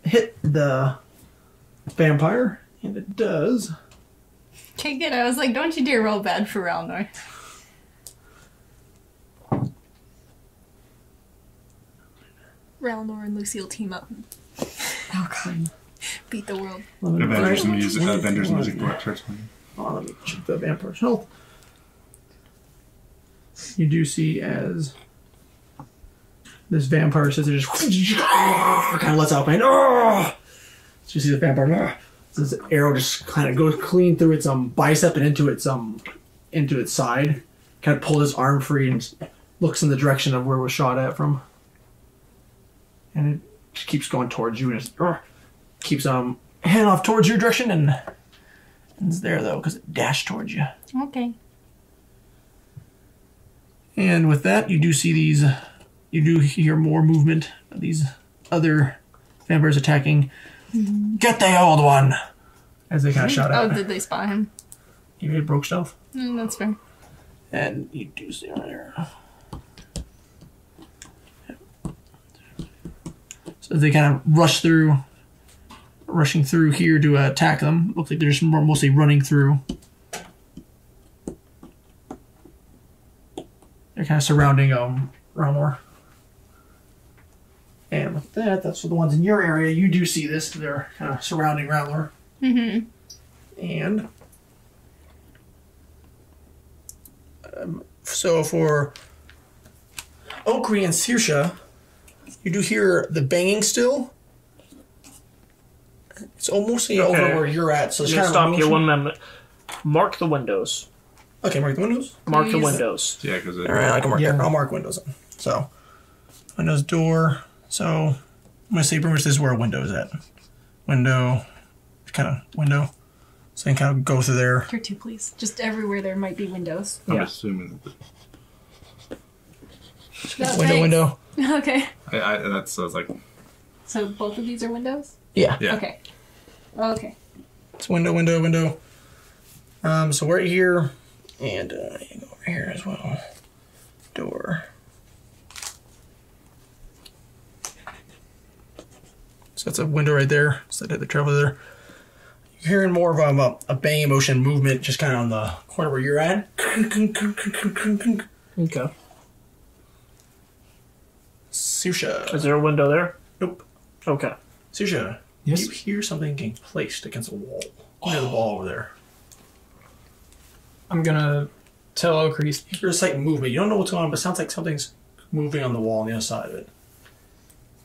hit the vampire, and it does. Okay, good. I was like, don't you dare roll bad for Ralnor. Ralnor and Lucille team up. Oh god. Beat the world. Avengers music starts playing. Oh, let me check the vampire's health. You do see as this vampire says it just kind of lets out pain. So you see the vampire. So this arrow just kind of goes clean through its bicep and into its side. Kind of pulls its arm free and looks in the direction of where it was shot at from. And it just keeps going towards you and just keeps heading off towards your direction and it's there though because it dashed towards you. Okay. And with that, you do see these. You do hear more movement of these other vampires attacking. Get the old one! As they kind of shout Oh, out. did they spot him? You broke stealth. That's fair. And you do see right there. So they kind of rushing through here to attack them. Looks like they're just mostly running through. They're kind of surrounding Ralnor. And with that, that's for the ones in your area. You do see this. They're kind of surrounding Ralnor. Mm-hmm. And so for Okri and Sirsha, you do hear the banging still. It's almost over where you're at, so it's kind of stop you 1 minute. Mark the windows. Okay, mark the windows. Mark the Please. windows. Yeah, because All right, I can mark. I'll mark windows. So windows, door. So I'm gonna say pretty much this is where a window is at. Window, kind of window. So you can kind of go through there. Here too, please. Just everywhere there might be windows. I'm Yeah. assuming that Window. Okay. that's like So both of these are windows? Yeah. yeah. Okay. Okay. It's window. So we're here, and you go over here as well. Door. So that's a window right there. So I did the travel there. You're hearing more of a banging motion movement just kind of on the corner where you're at. Okay. Sirsha. Is there a window there? Nope. Okay. Sirsha. Yes? You hear something getting placed against a wall. Near the wall over there. I'm gonna tell Okri. You hear a slight movement. You don't know what's going on, but it sounds like something's moving on the wall on the other side of it.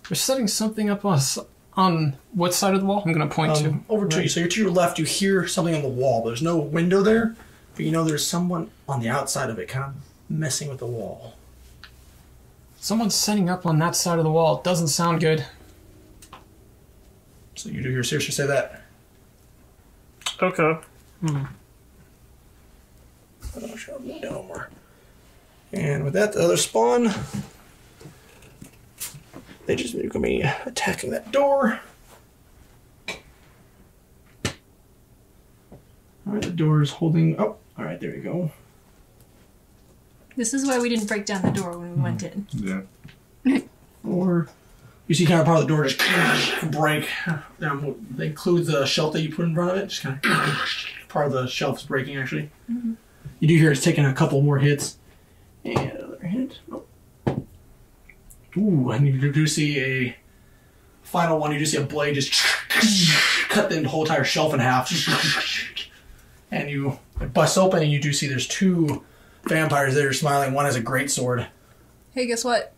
We're setting something up on what side of the wall? I'm gonna point to. Over to you. So you're to your left, you hear something on the wall, but there's no window there. But you know there's someone on the outside of it kind of messing with the wall. Someone's setting up on that side of the wall. It doesn't sound good. So you do hear Sirsha say that. Okay. Oh, sure, I'll go down more. And with that, the other spawn, they just going to be attacking that door. Alright, the door is holding... Oh, alright, there you go. This is why we didn't break down the door when we went in. Yeah. Or you see kind of part of the door just break. That includes the shelf that you put in front of it. Just kind of part of the shelf's breaking, actually. Mm-hmm. You do hear it's taking a couple more hits. And another hit. Oh. Ooh, and you do see a final one. You do see a blade just cut the whole entire shelf in half. And you bust open and you do see there's two vampires there smiling. One has a great sword. Hey, guess what?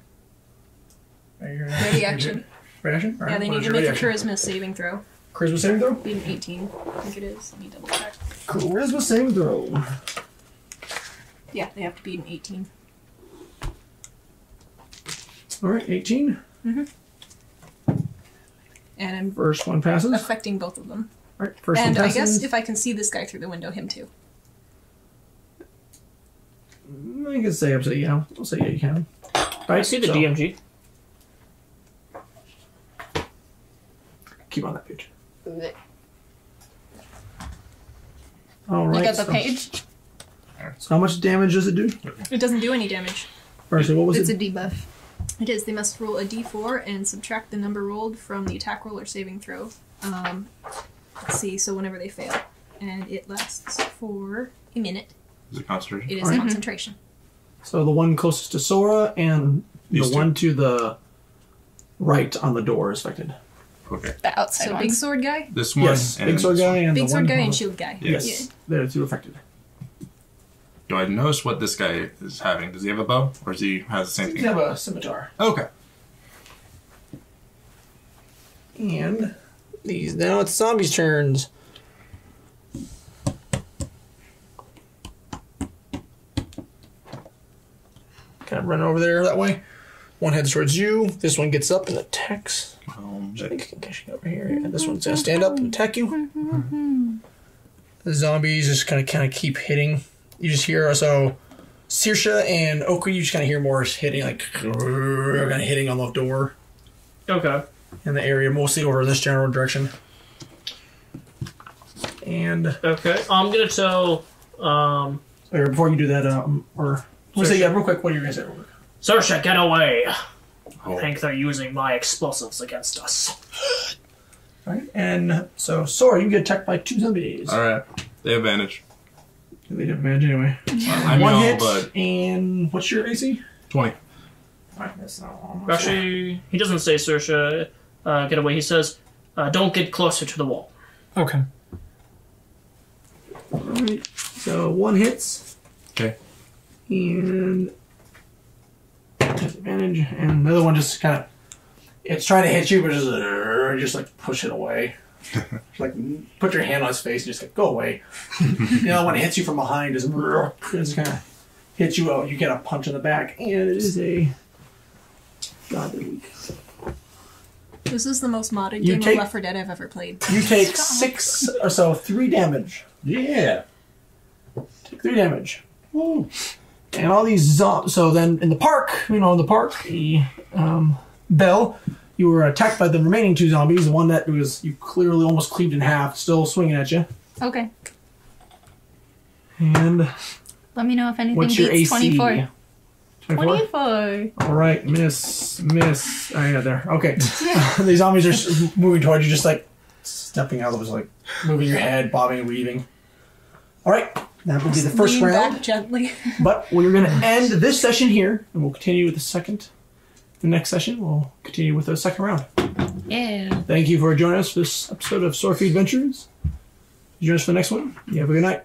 Ready action. Ready action? All Yeah, right, they what need is to your make a ready action? charisma saving throw. Charisma saving throw? Beat an 18. I think it is. Let me double check. Charisma saving throw. Yeah, they have to beat an 18. All right, 18. And I'm First one passes. affecting both of them. All right, first And one I passes. guess if I can see this guy through the window, him too. I can say up to yeah. I'll say yeah, you can. All right, I see the so DMG. keep on that page. All right. Look at the so- page. So how much damage does it do? It doesn't do any damage. Firstly, what was It's it? a debuff. It is. They must roll a d4 and subtract the number rolled from the attack roll or saving throw. Let's see. So whenever they fail, and it lasts for a minute. Is it concentration? It is Alright. concentration. So the one closest to Sora and These the two. one to the right on the door is affected. Okay. The outside So one. big sword guy, This one. Yes, and big sword this guy one. and big the sword one guy, on and the- shield guy. Yes, they're two affected. Do I notice what this guy is having? Does he have a bow? Or does he have the same You thing? have a scimitar. Okay. And these now it's zombies' turns. Kind of run over there that way. One heads towards you. This one gets up and attacks. I think I can catch you over here. And this one's gonna stand up and attack you. The zombies just kind of keep hitting. You just hear so Saoirse and Oakley. You just kind of hear more hitting, like kind of hitting on the door Okay. in the area, mostly over in this general direction. And Okay. I'm gonna tell or before you do that, or we'll say yeah, real quick. What are you gonna say? Real quick? Saoirse, get away. Oh. I think they're using my explosives against us. All right, and so Sora, you get attacked by two zombies. Alright. They have advantage. They have advantage anyway. I One know, hit, but and what's your AC? 20. All right, that's not Actually, he doesn't say Saoirse, get away. He says, don't get closer to the wall. Okay. All right, so one hits. Okay. And has advantage, and another one just kind of it's trying to hit you, but just like push it away. Just, like put your hand on his face and just like go away. The other one hits you from behind, just kind of hits you out. You get a punch in the back, and it is a godly weak. This is the most modded You game take- of Left 4 Dead I've ever played. You take 6 or so, 3 damage. Yeah. Take 3 damage. Woo. And all these zombies. So then in the park, the Belle, you were attacked by the remaining 2 zombies. The one that was you clearly almost cleaved in half, still swinging at you. Okay. And Let me know if anything what's your beats AC? 24. 24? 24. All right, miss. Oh, yeah, there. Okay. The zombies are moving towards you, just like stepping out of it, like moving your head, bobbing and weaving. All right, that will be the first Lean round. back gently. But we're going to end this session here, and we'll continue with the next session. We'll continue with the second round. Yeah. Thank you for joining us for this episode of Swordfield Adventures. Join us for the next one. You have a good night.